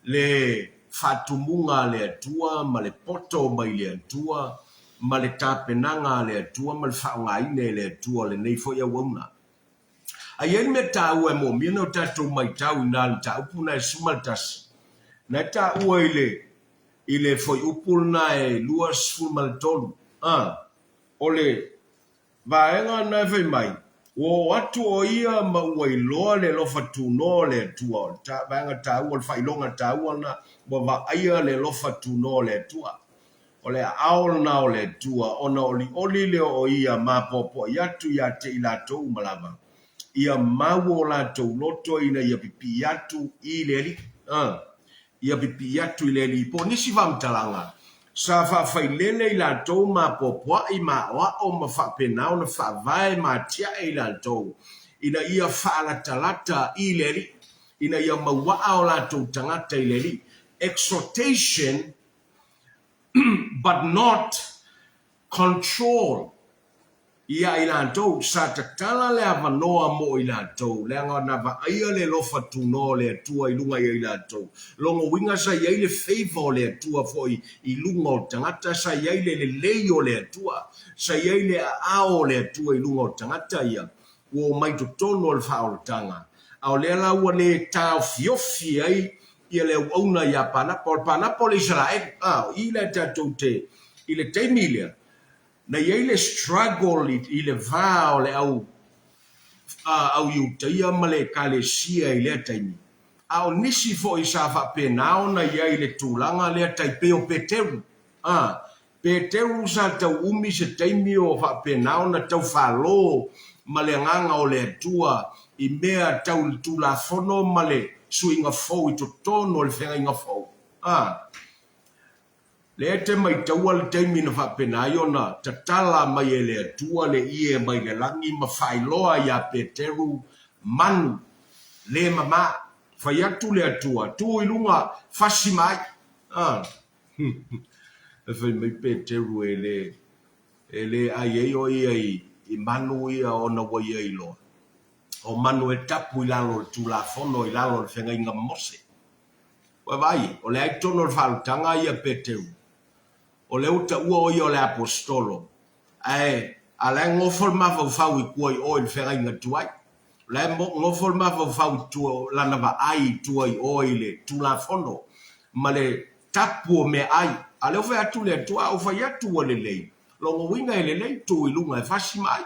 le whatumunga le atua, ma le poto mai le atua, ma le tāpenanga le atua, ma le whaongaine le atua, le neifo ia wauna. A yen me tāua e mo, mia o tātou mai tau i nāli tā upuna e sumaltasi. Na tāua i le foi upuna e luas fulmaltolu. O le vaenga na vei mai, o atu o ia ma ua iloa le lofa tuno le tua, vaenga tāua le whailonga tāua na, wa vaia le lofa tuno le tua. O le aol na o le tua, ona oli leo o ia ma popo, iatu ia te ilatou malava. Ia mau o latou loto ina ia pipi atu i le li. Ia pipi atu i le li, po nisi vamtalanga. Sa whawhailele i lātou ma popoa i ma o ma whapenao na whawai ma tia i lātou. Ina ia whaalatalata i leri. Ina ia mawaa o lātou tangata i leri. Exhortation, but not control. ia ilantou sa tatala le avanoa mo ilantou le angana va ia le lofa tuno le tua ilunga ia ilantou longo winga sa ia le favor le tua foi ilunga o tangata sa ia le leio le tua sa ia le ao le tua ilunga o tangata ia o mai to tono le faoltanga au le la ua le tau fiofi ai ia le una ia pana por Israel i le tatou te i le teimilia na ia le struggle i le vao le au iutaia ma le kalesia i le taimi. Au nisi fo i sa whapenao na ia le tūlanga le taipeo Peteru. Peteru sa tau umi se taimi o whapenao na tau whalo ma le nganga o le tua i mea tau tūlafono ma le suinga fau i to tono le whenga inga fau. Le te mai taua le teimi na whapena ona tatala mai e le atua le ie mai le langi ma whailoa ia Peteru manu le mama whai atu le atua tu ilunga whasi mai e whai mai Peteru e le ai e o ia i manu ia ona wa ia i loa o manu e tapu i lalo le tūlafono i lalo le whenga inga mose wa vai o le ai tono le whalutanga ia Peteru o le uta ua o ia o le apostolo. A le ngofol mawhau i kua i o il whenga inga tuai. Le ngofol mawhau i tua lana wa ai tuai o i le tula fono. Ma le tapu o me ai. A le uwhai atu le tua o whai atu o le lei. Longo winga i le lei tu i lunga e whasi mai.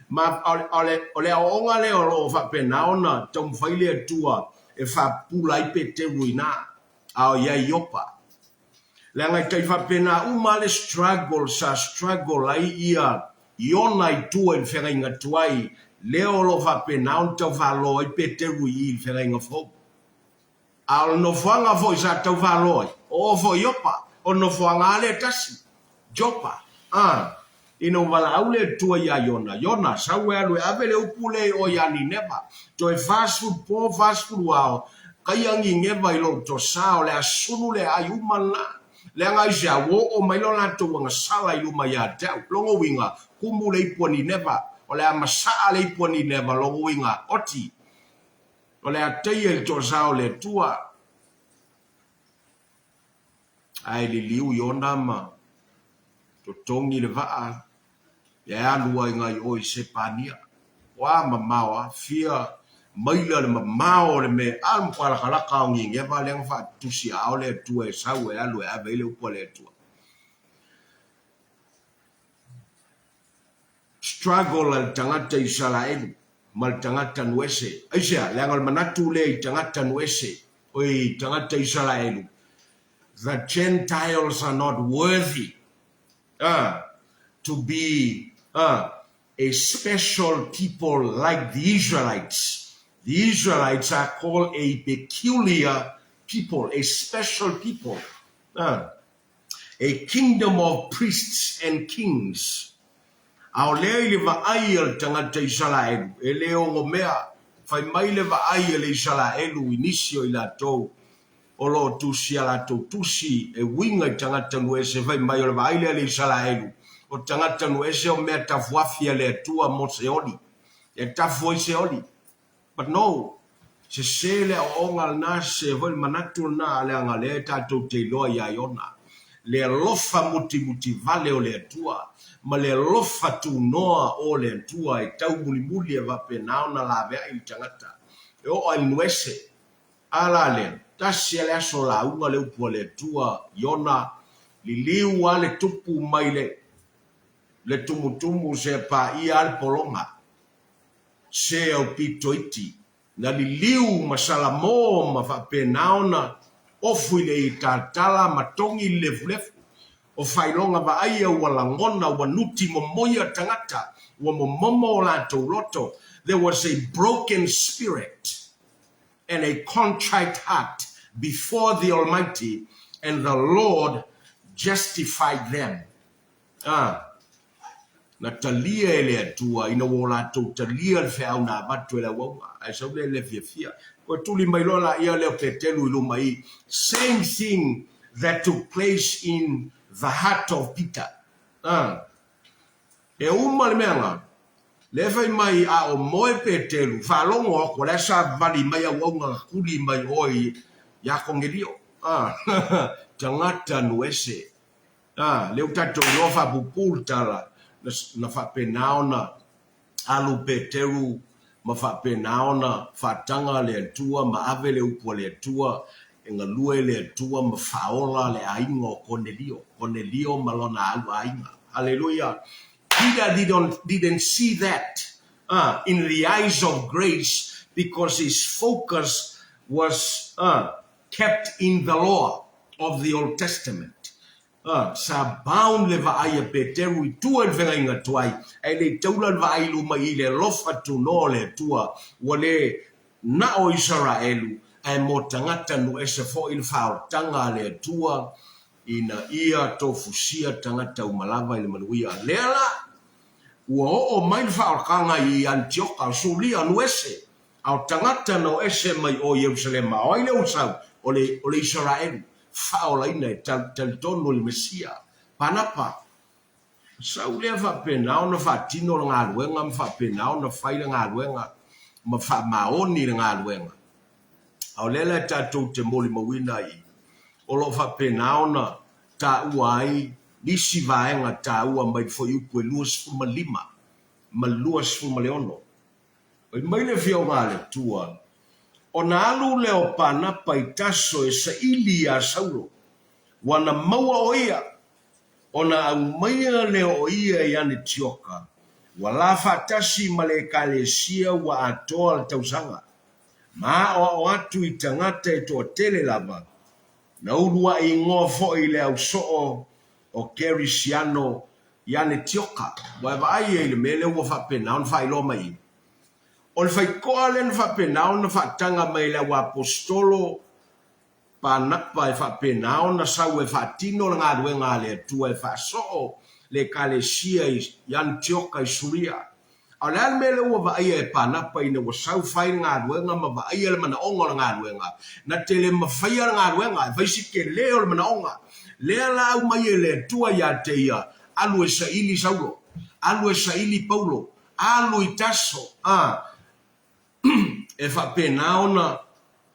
Ma o le aonga le o lo whapena ona tau mwhai le tua e whapula i Peteru ina. A o iai opa. Le ngai tai whapena uma le struggle ai ia iona i tua i whenga inga tuai leo lo whapena on tau whalo i Peteru i whenga inga fau. Al no whanga fo i sa tau whalo ai o fo iopa o no whanga ale tasi jopa ino wala au le tua ia iona sau e alu e ave le upule o yani neba to e fast food wao kaiangi ngeva ilo to sao le asunu le ayumana le ngai ja wo o mai lo na to nga sala i luma ya tau longo winga kumu le iponi neva o le amasa le iponi neva longo winga oti o le atei el to sao le tua ai li liu yona ma to tongi le vaa ya alua ngai o i sepania wa mamawa fia maila le mamao le me alm kwala kala ka ngi ngeva le fa tusi a le tua e sau e alu e ave le upo le tua struggle al tangata Israel mal tangata nuese aisha le ngal manatu le tangata nuese oi tangata Israel the Gentiles are not worthy to be a special people like the Israelites. The Israelites are called a peculiar people, a special people, a kingdom of priests and kings. Ao lea le vaai al tangata Israel, e leo ngomea, fai mai le vaai al Israelu inisio i la tou, o lo tusi ala tou tusi, e winga i tangata nuese, fai mai le vaai le Israelu, o tangata nuese o mea tafuafia le tua mo se oli, e tafu i se oli. But no, se le o ngal na se vol manatu na le ngale tatou te loa ia iona. Le lofa muti vale o le tua, ma le lofa tu noa o le tua e tau muli e vapenao na la vea i tangata. E o ai nuese, ala le, tasi le aso la unga le upo le tua, iona, li liu ale tupu mai le tumutumu se pa i al polonga. Se au pito iti, na li liu masala mo ma whapenao na ofu le i tātala matongi lefu o whailonga wa aia ua langona ua nuti mo moia tangata ua mo momo o lātou loto. There was a broken spirit and a contrite heart before the Almighty, and the Lord justified them. Na talia ele atua ina wo lātou talia le whea na batu ele wonga ai sau le fia ko tuli mai lola ia le Petelu i luma i same thing that took place in the heart of Peter E uma le meanga. Le fai mai a o moe Petelu, fa longo ko le sa vali mai a wonga kuli mai oi ya kongedio. Tangata nuese. Leu tato no fa pupultala na fa penaona alu Petelu ma fa penaona fa tanga le tua ma avele upo le tua enga lue le tua ma faola le aingo Cornelio malona alu ainga. Hallelujah. Peter didn't see that in the eyes of grace because his focus was kept in the law of the Old Testament. Sa bound le vaaya Peteru I tua le venga inga tuai. E le taula le vaai luma I le lofa tu no le tua wale na o Israelu e mo tangata nu ese fo il fao tanga le tua ina ia tofusia tangata umalava ile manuia lela ua o mai le whaakanga I Antioka sulia anu ese au tangata no ese mai o Yerusalem o ile usau o le Israel whaola ina tal tono le Mesia panapa sau le whapena o na whatino ngā ruenga ma whapena o na whaile ngā ruenga ma whamaoni ngā ruenga au lela tatou te moli mawina I o lo whapena o na ta uai nisi vaenga ta ua mai fo iupu e luas fumalima ma luas fumaleono. O mai le fio ngale tua. O na alu leo pana paitaso e sa ili a Saulo. Wana maua o ia. O na au maia leo o ia I Antioka. Wala fatasi malekalesia wa atoa tausanga. Ma o atu I tangata e to tele lava. Na urua I ngoa fo I le au soo o Kerisiano I Antioka. Wa vai ele mele wa fa pena on fa ilo mai. On fa koalen fa pena on fa tanga mai le wa apostolo pa na pa fa pena on sa we fa tino nga duenga le tu e fa so le kalesia I Antioka I Suria. Ala mele wa vai e pa na pa ina wa sa fa nga duenga ma vai ele mana onga nga duenga. Na tele ma fa nga duenga vai sike le o mana onga. Le la mai ele tua ya te ia. Alu e saili Saulo, alu e saili Paulo, alu I taso, e fa pena ona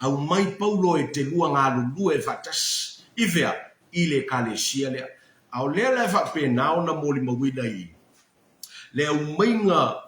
au mai Paulo e te lua ngā lulu e fa tas, ifea, I le kalesia lea, au lea e fa pena ona moli mawina I, le au mainga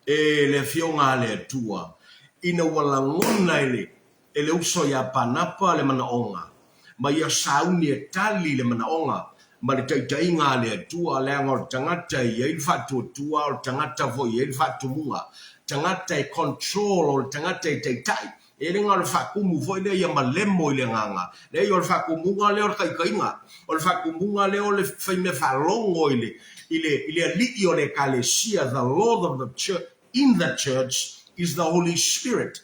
e le fionga le tua, ina walangona e le uso ya panapa le manaonga, ma ia sauni e tali le manaonga, ma le taitainga le tua le ngor tangata I il fatu tua o tangata vo I il fatu munga tangata I control o tangata I taitai e le ngor fakumu vo le ia malemo I le nganga le yo fakumunga le o kaikainga o fakumunga le o le faime falongo ile li o le kalesia. The Lord of the church in the church is the Holy Spirit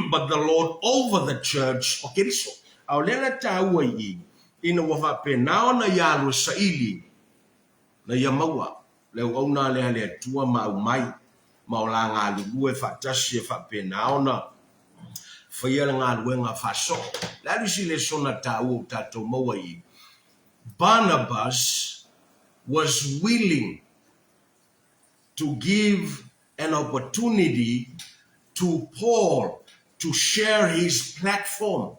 but the Lord over the church o Keriso au le taua I ina wa pena ona ya lo saili na ya maua le ona le tua ma mai ma ola nga lu e fatasi e fa pena ona fa ia nga lu nga fa so la lu si le sona ta u tato maua I. Barnabas was willing to give an opportunity to Paul to share his platform.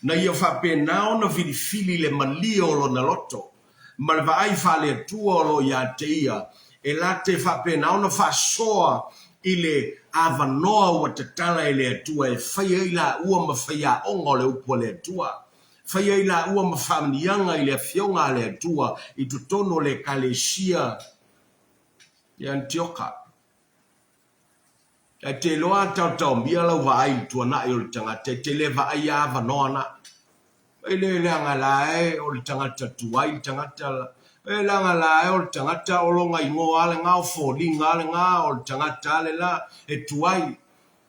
Na ia fa pena ona filifili le malio lo na loto ma le vai fa le tua lo ia teia e la te fa pena ona fa soa ile avanoa wa tatala ile tua e faia ila ua ma faia onga le upo le tua faia ila ua ma famnianga ile fionga le tua I tutono le kalesia I Antioka. E te loa tau mia lau vai tua na I o le tangata te le vai ava noa na. E le anga lae o le tangata tuai tangata e langa lae o le tangata o longa ingo ale ngā o fōli ngā ale ngā o le tangata ale la e tuai.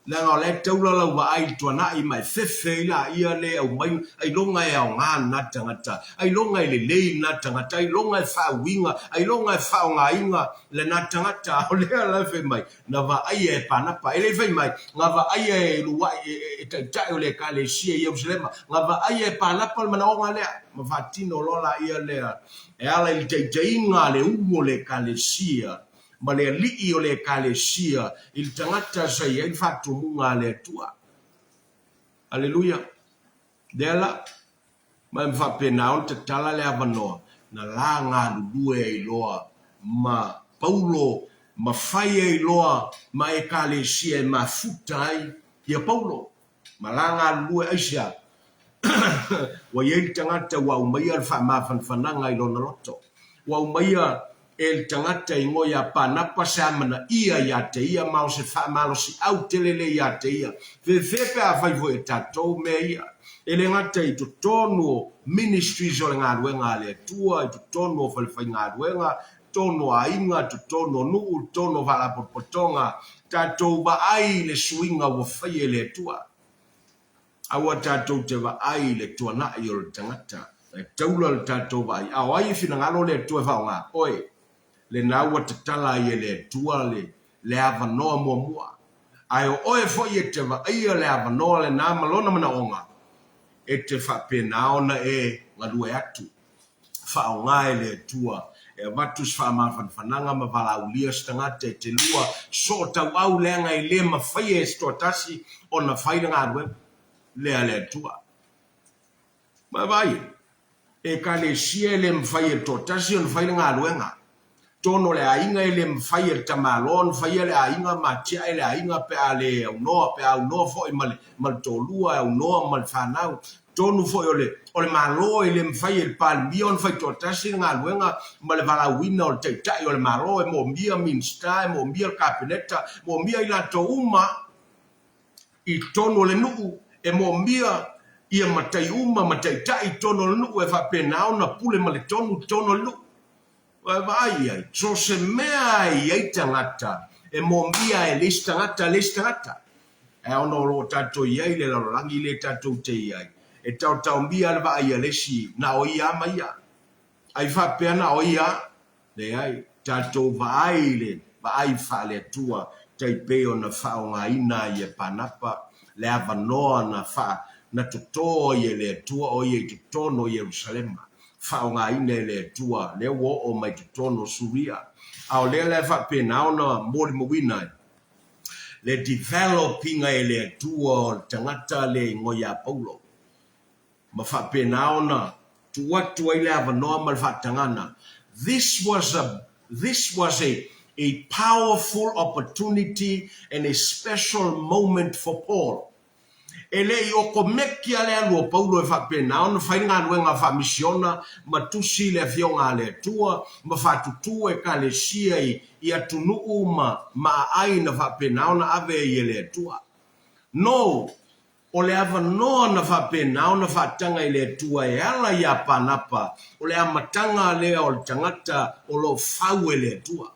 la nga le taula la wa ai tuana I mai fefe la ia le au mai ai longa e au ngā na tangata ai longa I le na tangata ai longa e wha winga ai longa e wha ngā inga le na tangata o lea la fe mai na wa ai e panapa ele fe mai nga wa ai e lua e taitai o le ka le sia I Yerusalema nga wa ai e panapa mana o ngā lea ma whatino lola ia lea e ala I taitai ngā le umo le ka le sia ma le alii o le ekalesia I le tangata sai ai whatumunga le tua. Aleluia. Dela, ma mwhapena on te tala le avanoa, na la ngā lulue I loa, ma Paulo, ma whaia I loa, ma ekalesia ma futai, ia Paulo, ma la ngā lulue aisia, wa iei tangata wa umaia le whamawhanwhananga I lona loto. Wa umaia el tangata I ngoia panapa sa mana ia te ia mau se whamalo si au telele te ia. Fe a whaivo e tatou me ia. Ele ngata I to tono ministries o le ngā ruenga le tua, I to tono whalewhai ngā ruenga, tono a inga, to tono nuu, tono wala potonga, tatou ba ai le suinga wa whai le tua. Awa tatou te wa ai le tua na I o le tangata. E taula le tatou wa ai. Awa ai fina ngalo le tua whaonga. Oi. Le naua te tala I le tua le avanoa mua. Ai o oe fo I te wa ia le avanoa le nā malona mana onga. E te whapena ona e ngadue atu. Whaonga e le tua. E watus whananga ma wala ulia stangata e te lua. So tau au leanga I le ma whai e stotasi o na whaina ngā rue. Lea le tua. Ma vai. E ka le sia le mwhai e stotasi o na whaina ngā ruenga. Tono le ainga ele mwhai e tamalon, whai ele ainga matia ele ainga pe ale au noa fo I mal tolua au noa mal whanau. Tonu fo ole malo ele mwhai ele palmion whai totasi ngā luenga ma le wala wina o le teitai o le malo e mo mbia minsta, e mo mbia le kapineta, mo mbia I lato uma I tono le nuu, e mo mbia ia matai uma, matai tai tono le nuu e whapenao na pule ma le tono le nuu. Vai ai, so se mea ai tangata, e mo mbia e les tangata. E ono lo tato iai le langi le tato te iai. E tau mbia le vai lesi na o ia maia. Ai whapea na o ia, le ai, tato vai fa le tua, tai peo na whao ngā ina I e panapa, le avanoa na wha, na toto I le tua o I e tono Yerusalema. Whao ngā ine le tua, le wo o mai tu tono suria. Ao le whapena ona mori mawina. Le developing e le tua tangata le ngoia Paulo. Ma whapena ona tuatu ai le avanoa mal whatangana. This was a powerful opportunity and a special moment for Paul. Ele I oko meki ale alu Paulo e whapena, ona whainga nuenga whamisiona, ma tusi le fionga le tua, ma whatutu e ka le sia I atunuu ma aina whapena, ona ave I le tua. No, o le avanoa na whapena, ona whatanga I le tua e ala I a panapa, o le amatanga lea o le tangata o lo whau e le tua.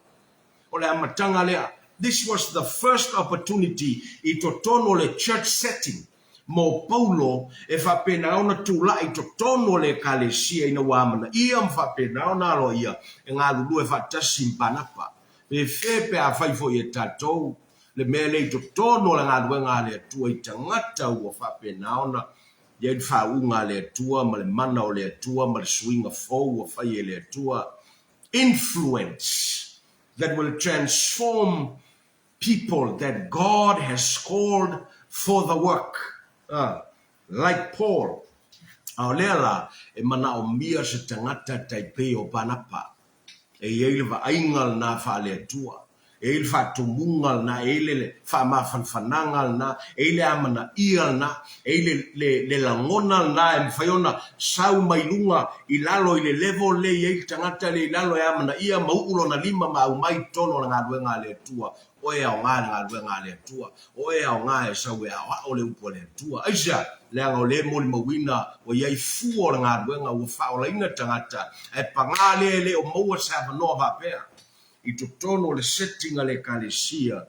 O le amatanga lea. This was the first opportunity I totono le church setting. Mo Paulo e whapena ona tūla I totono le kalesia ina wamana. Ia mwhapena ona alo ia e ngā lulu e whatasi mpanapa. E whepe a whaifo I e tatou le mele I totono le ngā luenga le tua I tangata ua whapena ona. Ia I whaunga le tua, ma le mana o le tua, ma le swinga fau ua whai e le tua. Influence that will transform people that God has called for the work. Like Paul, au lela e mana o mia se tangata taipei o panapa. E eilwa aingal na whale tua. E ilwa tumungal na eile whamawhanwhanangal na eile amana ial na eile le langonal na e mwhaiona sau mailunga I lalo I le level le eile tangata le lalo e amana ia mauulo na lima ma au mai tono na ngā ruenga le tua. Oe au ngā ngā ruenga le tua. Oe au ngā e sau e au le upo le tua. Aisa, le anga o le moli mawina o iai fuo le ngā ruenga ua whaola ina tangata. E pangā le o maua sa wanoa vapea. I totono le settinga le kalesia.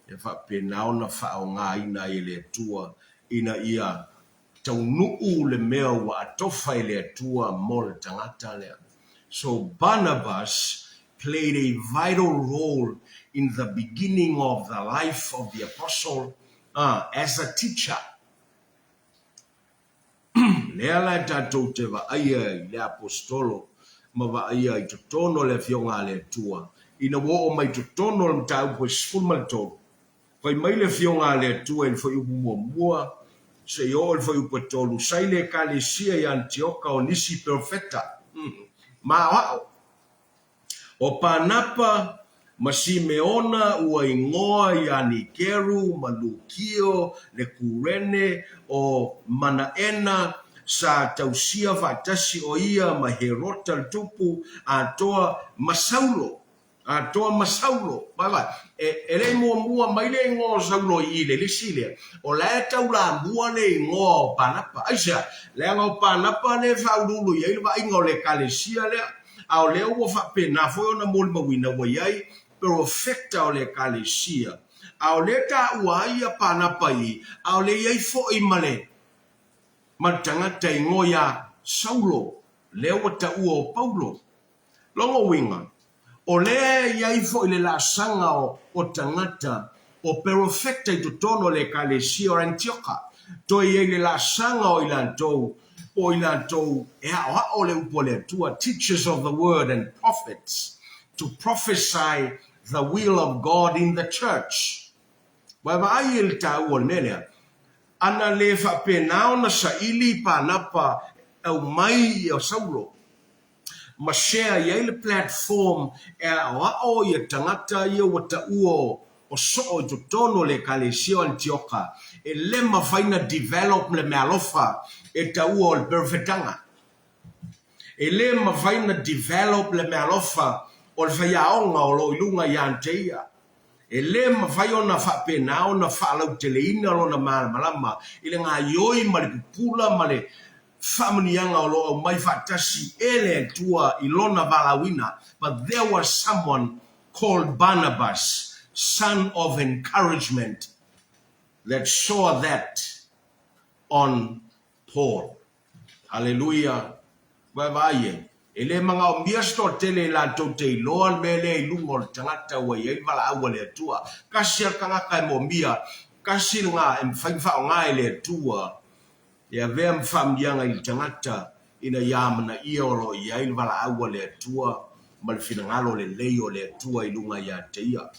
e whapena ona whao ngā ina i le tua ina ia tau nuu le mea wa atofa i le tua mo le tangata lea. So Barnabas played a vital role in the beginning of the life of the apostle as a teacher. Lea la tātou te wa aia i le apostolo, ma wa aia i totono le fionga le tua. Ina wo o mai totono le mtau po sfulma tō. Fai mai le fionga le tua il fai upu mua, se yo il fai upu tolu. Sai le kalesia i Antioka o nisi perfecta. Ma wao. O Panapa, ma Simeona ua ingoa i Anikeru, ma Lukio, le Kurene, o Manaena, sa tausia fatasi o ia, ma Herota le tupu, atoa Masaulo. Atoa Masaulo. Bye. Ele mua mai le ingoa Saulo i le lisile. O le tau la mua le ingoa o Panapa. Aisa, le anga o Panapa le faululu, ia ilwa ingoa le kalesia lea. Ao leo wa whapena foi ona mol mawina wa iai pero fekta o le kalesia. Ao le ta ua ia Panapa i, ao le iai fo i male. Matangata i ngoia Saulo, leo wa ta ua o Paulo. Longo winga, o le iai fo i le la sanga o tangata, o perfecta i tutono le kalesia o Antioka. To iai le la sanga o ilantou, o ilantou e o le upole tua, teachers of the word and prophets, to prophesy the will of God in the church. Waiwa ai il ta ua nelea, ana le whapenao na sa ili Panapa au mai o Saulo. Ma share ia le platform e o ia tangata ia wata uo o so to tono le kalesia Antioka. E le mawhaina develop le mealofa e ta ua o le perfetanga. E le mawhaina develop le mealofa o le whaiaonga o lo ilunga i anteia. E le mawhai o na whapena o na whaalau teleina o na malama. I le ngā ioi ma le pupula ma le whamanianga o lo au mai whatasi ele tua i lona valawina. But there was someone called Barnabas, son of encouragement, that saw that on Paul. Hallelujah. Bye-bye. Ele mga o miasto tele la tote loal mele ilungol tangata wa ye vala awale tua. Kasil kanga kai mo mia. Kasil nga mfaifa nga ele tua. Ya vem fam yang il tangata ina yam na iolo ya il vala awale tua. Malfina ngalo le leyo le tua ilunga ya teia.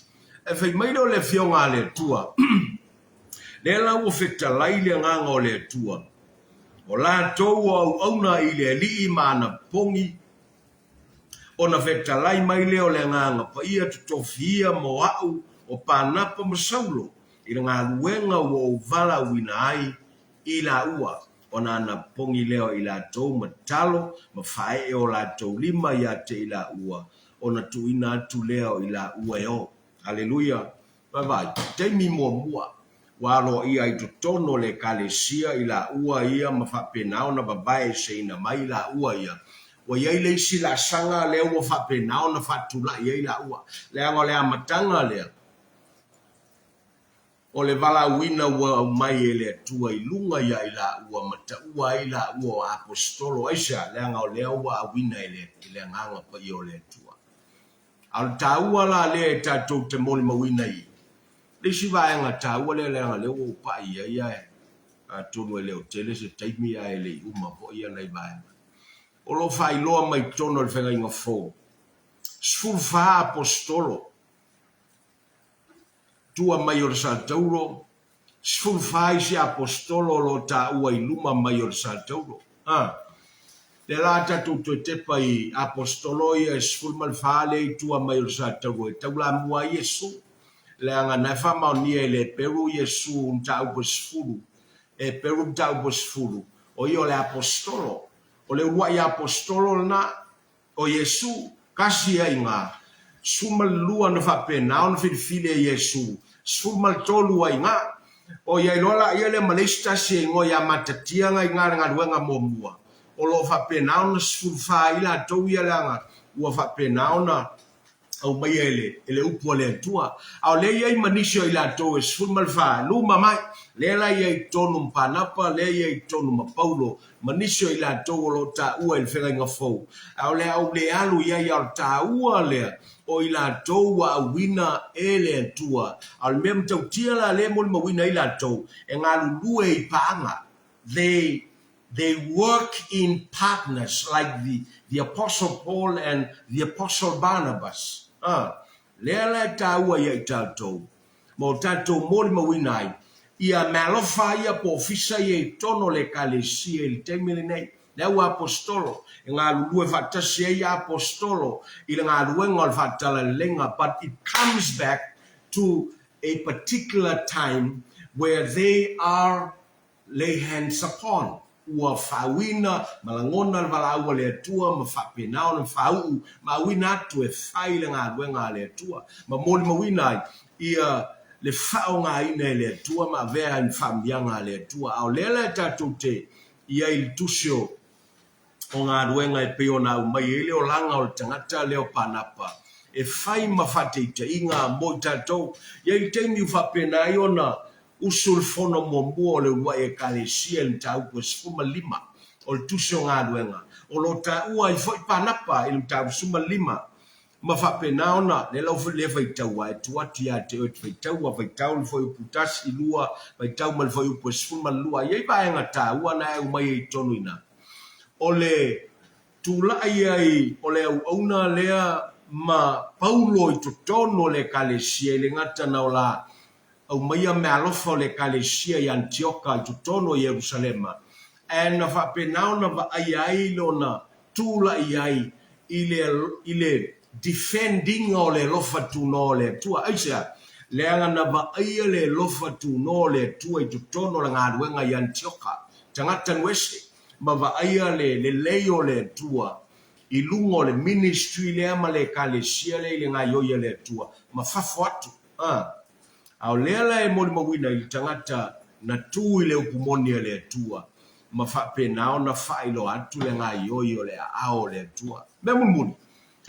E fai maido le fionga le tua. Le la u fekta laile nganga o le tua. O la tou au auna i le li mana pongi. O na fekta lai mai leo le nganga pa ia tutofia mo au o Panapa mo Saulo. I le ngā luenga o vala wina ai i la ua. O na ana pongi leo i la tou matalo ma fae e o la tou lima ia te i la ua. O na tuina atu leo i la ua e o. Hallelujah. Bye-bye. Teimi mua. Walo ia i tono le kalesia i la ua ia ma whapenao na babae se ina mai la ua ia. Wa iai le isi la sanga leo wa whapenao na whatula ia i la ua. Lea ngo lea matanga lea. O le vala wina wa mai e le tua i lunga ia i la ua mata ua i la ua o apostolo aisa. Lea ngo lea ua wina i le nganga pa i o le tua. Al ta ua la le tatou te moli mawina i. Le si vaenga ta ua le leo o pa ia ia e. A tonu e leo tele se taimi ia e le uma po ia nei vaenga. O lo fai loa mai tono le whenga inga fō. Sfulfa apostolo. Tua mai o le Saltauro. Sfulfa isi apostolo lo ta ua i luma mai o le Saltauro. Le la tatu to te pai apostolo ia sfulma le fale i tua mai o le Saltauro. E tau la mua Yesu. Le anga na whamau nia le Peru Yesu nta upo sfulu. E Peru nta upo sfulu. O io le apostolo. O le ua i apostolo na o Yesu kasi ai ngā. Suma lua na whapena o na whirifile Yesu. Suma tolu ai ngā. O iai lola ia le malista se ngo ia matatia ngai ngā ngā ruenga momua. O lo whapena o na sfulfa ila tau ia le anga. Ua whapena o na au mai ele upo le tua au le ia manisio ila to es fulmal fa luma mai le la ia tonu panapa le ia tonu ma paulo manisio ila to lo ta ua el fenga ngafo au le alu ia ta ua le o ila to wa wina ele tua al mem tau tia la le mo wina ila to e ngalu lue panga they work in partners like the Apostle Paul and the Apostle Barnabas. Lele taua ia i tātou. Mo tātou mori mawinai. Ia malofa ia po ofisa ia i tono le kalesia i temele nei. Leu apostolo. I ngā lulue whatasi ia apostolo. I ngā luenga o whatala lenga. But it comes back to a particular time where they are lay hands upon. Ua whawina, malangona walaua le atua, ma whapenao na whau, ma wina atu e whaile ngā ruenga le atua. Ma mōli ma wina ia le whao ngā ina le atua, ma vea in whambianga le atua. Au lele tātou te ia il tusio o ngā ruenga e peo nā umai, e leo langa o tangata leo panapa. E whai ma whateita i ngā moi tātou, ia i teimi whapenai ona, usul fono mo le wa e kalesia le tau ko sfuma lima o le tusio ngā ruenga o lo ta ua i foi panapa i le tau suma lima ma fa pena ona le lau le fai tau e tuati a te o fai tau a fai tau le foi putas i lua fai tau ma le foi po sfuma lua i ba nga ta ua na e mai i tonu ina o le tula ai o le ona lea ma paulo i totono le kalesia le ngata na ola au maia me alofa le kalesia i Antioka i tutono i Jerusalema. E na whapenao na wa ai lona tūla ai i le defending o le lofa tūno le tua. Aisea, leanga na wa aia le lofa tūno le tua i tutono la ngā ruenga i Antioka. Tangata nwese, ma wa aia le leo le tua. I lungo le ministry le ama le kalesia le ngā yoia le tua. Ma fafo atu. Au lela e moli mawina i tangata na tū i le upumoni le tua. Ma whapenao na whailo atu le ngā ioi o le ao le tua. Me mumbuli.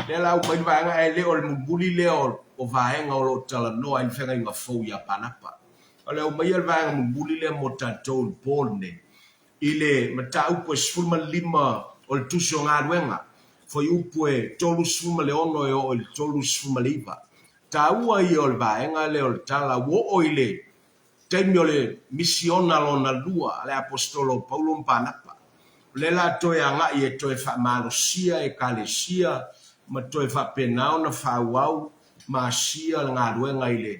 Lela au mai vaenga e leo le mumbuli leo o vaenga o lo tala noa i whenga i ngā fau i a panapa. O le au mai al vaenga mumbuli le mo tātou le pōne. I le mata upo e sfulma lima o le tusio ngā ruenga. Foi upo e tolu sfulma le ono e o le tolu sfulma liva. Taua i o le vaenga le o le tala wo o i le teimi o le misiona lo na lua le apostolo Paulo Mpanapa. Le la toe anga i e toe wha malosia e kalesia ma toe wha penao na whauau ma sia le ngā ruenga i le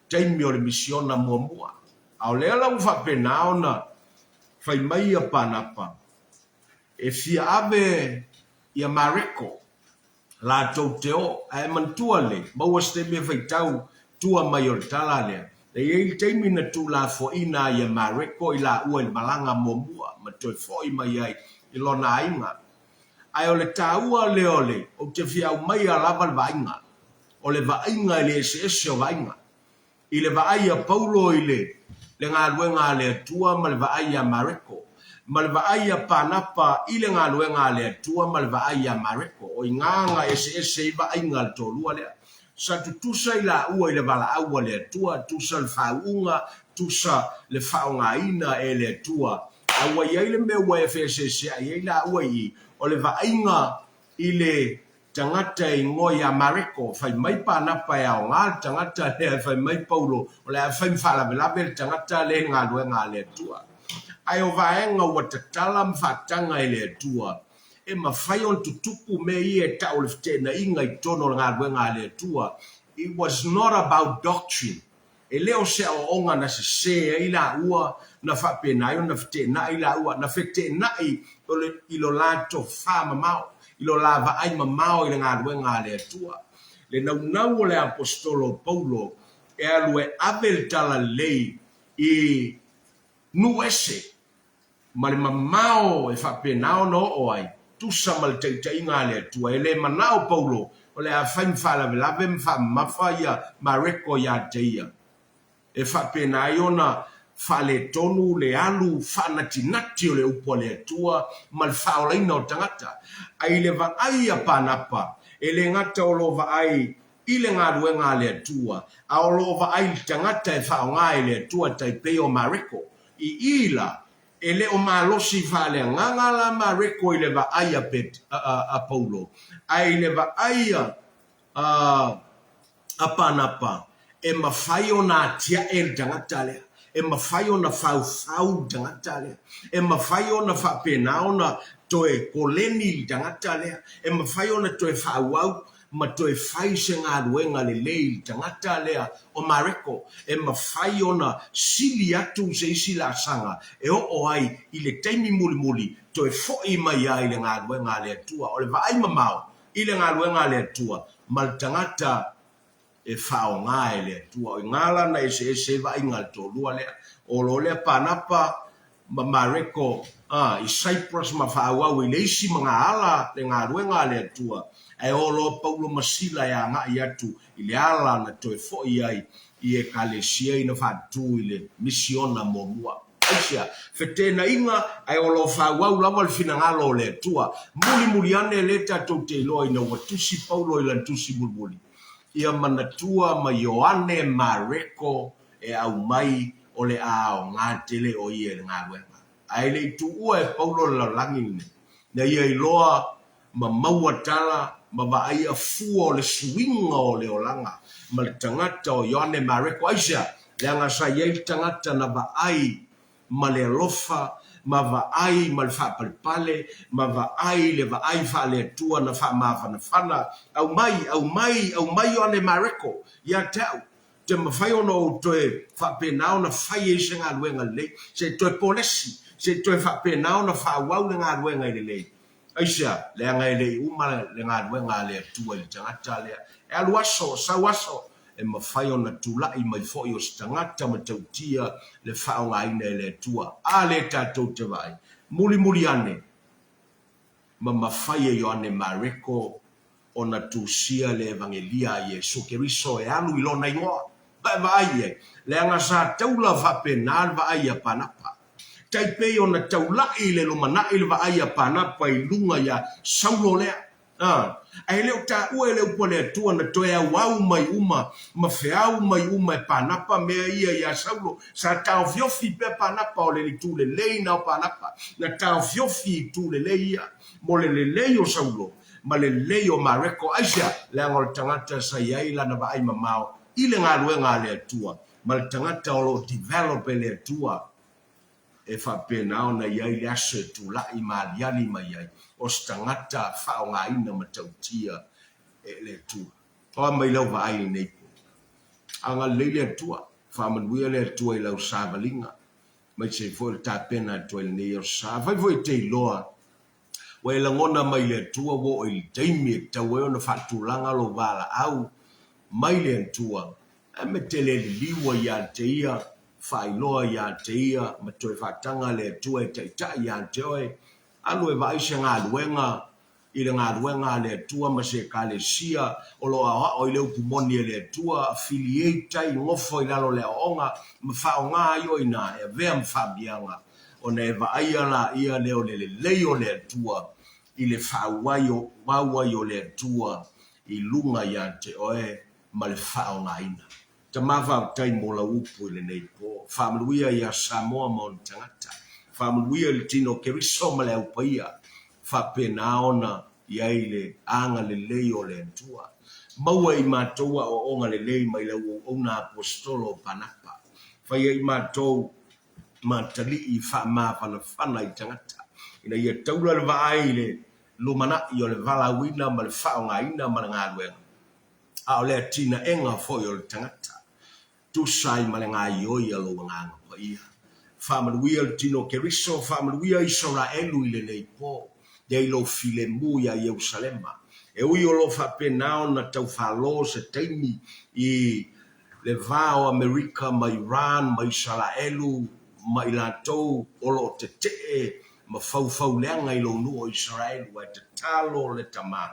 teimi o le misiona mua mua. Au le ala wha penao na whai mai a Panapa. E fia ave i a Mareko. La tau te o, e mantua le, maua ste me fai tau tua mai o le tala lea. Le ei teimi na tu la fo ina i a Mareko i la ua i malanga momua, ma toi fo i mai ai i lona ainga. Ai o le taua le ole, o te fiau mai a lava le vainga, o le vainga i le ese o vainga. I le vaai a Paulo i le ngā luenga le tua ma le vaai a Mareko. Ma le vaai a Panapa i le ngā luenga le tua ma le vaai a Mareko. O i nganga ese i vainga le tolua lea. Sa tutusa i la ua i le vala aua le tua, tusa le whaunga, tusa le whaunga ina e le tua. Aua i le meua e FSC, i la ua i o le vainga i le tangata i ngoi a Mareko, fai mai Panapa e ao ngā tangata le fai mai Paulo, o le fai mwhala velabe le tangata le ngā luenga le tua. Ai o vaenga ua tatala mwhatanga i le tua, e mawhai on tutupu me i e tau le ftena inga i tono ngā ruenga le tua. It was not about doctrine. E leo se o onga na se i la ua na whapenai o na ftena i la ua, na ftena i lo lato wha mamao, i lo lava ai mamao i le ngā ruenga le tua. Le nau le apostolo Paulo e alue avel tala lei i nuese. Ma le mamao e whapenao no o ai, tusa ma le teiteinga le tua, e le manao Paulo, o le a whaim whala velave mwha mawha ia Mareko ia teia. E whapenai ona whale tonu le alu whanatinati o le upo le tua, ma le whaolaina o tangata. Ai le vangai a Panapa, ele ngata o lo vai ile ngā ruenga le tua, a o lo vai tangata e whaonga le tua tai peo mareko, i ila, ele o malosi whale nganga la mareko ile va aia pet a Paulo, ai le va aia a panapa, e mawhai o nā tia e tangata lea, e mawhai o na whau tangata lea, e mawhai o na whapena o na toe koleni tangata lea, e mawhai o na toe whauau, ma toe whai se ngā ruenga le lei tangata lea o mareko, e mawhai o na sili atu se isi la sanga, e o ai i le teimi muli muli, toe foi mai ai le ngā ruenga le tua, o le vai mamau, i le ngā ruenga le tua, ma le tangata e whao ngā e le tua, o ngāla na e se vai ngā tō lua lea, o lo lea panapa, ma mareko, i Cyprus ma whaauau i leisi mga ala le ngā ruenga le tua, e o lo Paulo Masila ya ngā i atu, i le ala na toe foi ai, i e kalesia i na whātu i le misiona mo mua. Aisia, whetena inga, ai o lo whauau lawa le whina ngalo le tua, muli muli ane le tatou te loa i na watusi Paulo i lan tusi muli muli. Ia manatua ma Ioane Mareko e au mai o le ao ngā tele o ia le ngā ruenga. Ai le tu ua e Paulo la langine. Na ia i loa ma maua tala ma va aia fua o le suinga o le olanga. Ma le tangata o Ioane Mareko aisia. Le anga sa iei tangata na va ai ma le alofa, ma va ai ma le whapalipale, ma va ai le va ai wha le tua na wha mawhana. Au mai o ane mareko, ia tau. Te mawhai ono o toe whapenao na whai e se ngā ruenga le, se toe polesi, se toe whapenao na whauau le ngā ruenga i le. Aisia, le anga i le uma le ngā ruenga le tua i le tangata lea. E alu aso, sau aso, e mawhai o na tūlai mai fōi o stangata ma tautia le whao ngā ina e le tua. A le tātou te vai. Muli muli ane. Ma mawhai e o ane mareko o na tūsia le evangelia i e sukeriso e alu i lona ingoa. Vai vai e. Le anga sa taula whapenal vai a panapa. Taipei o na taulai le lumanai le vai a panapa i lunga ia saulo lea. Ai leo ta ua leo pole tua na toe au mai uma ma feau mai uma e panapa mea ia saulo sa tau fiofi pe panapa o le tu le lei na panapa na tau fiofi tu le lei ia mo le lei o saulo ma le lei o mareko aisia le angol tangata sa iai la na vai mamao i le ngā ruenga le tua ma le tangata o lo develop le tua e whapenao na iai le ase tu la i maaliani mai iai o stangata whao ngā ina matautia e le tua. Toa mai lau wa ai nei po. Anga leile tua, whamanuia le tua i lau sāvalinga. Mai se fo le tāpena tua i nei o sā. Vai voi te iloa. Wa e langona mai le tua wo i teimi e tau e ona whatulanga lo wala au. Mai le tua. E me te le liwa ia te ia. Whailoa ia te ia. Ma toi whatanga le tua e teitai ia te oe. Anu e vaise ngā ruenga, i le ngā ruenga le tua ma se kalesia, o loa o i leu pumoni e le tua, affiliate i ngofo i lalo le onga, ma whao ngā io i nā, e vea mwhabianga, o ne e vaia la ia leo le leo le tua, i le whauai o le tua, i lunga ia te oe, ma le whao ngā ina. Ta mawhau tai mola upu i le nei po, whamluia ia Samoa mo tangata. Whamuia le tino keriso ma le au paia. Whapena ona iai le anga le lei o le tua. Maua i mātoua o onga le lei mai lau o ona apostolo panapa. Whaia i mātou mātali i whamawhana i tangata. Ina ia taula le vaai le lumana i o le vala wina ma le whaonga ina ma le ngā ruenga. A o lea tina enga fo i o le tangata. Tusai ma le ngā ioi alo ngā paia. Whamanuia le tino keriso, whamanuia Israelu i le nei po, dei lo file muia i Eusalema. E ui o lo whapenao na tau whalo se teimi i le vao Amerika, ma Iran, ma Israelu, ma i lātou o lo te tee, ma whau leanga i lo nuo Israelu, ai te talo le tama.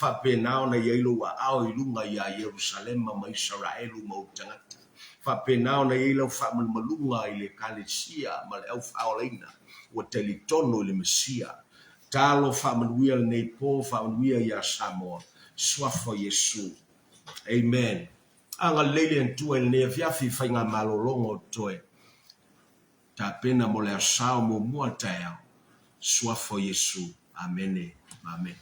Whapenao na ielo wa ao i lunga i a Jerusalema, ma Israelu, ma utangata. Whapenao na ilau whamalunga i le kalesia ma le au whaoleina ua telitono i le mesia. Talo whamanuia le nei po, whamanuia i a Samoa. suafa Yesu. Amen. Anga lele tu el ne fiafi fainga malolongo toe. Ta pena mo le asao mo muata ya. Suafa Yesu. Amen. Amen.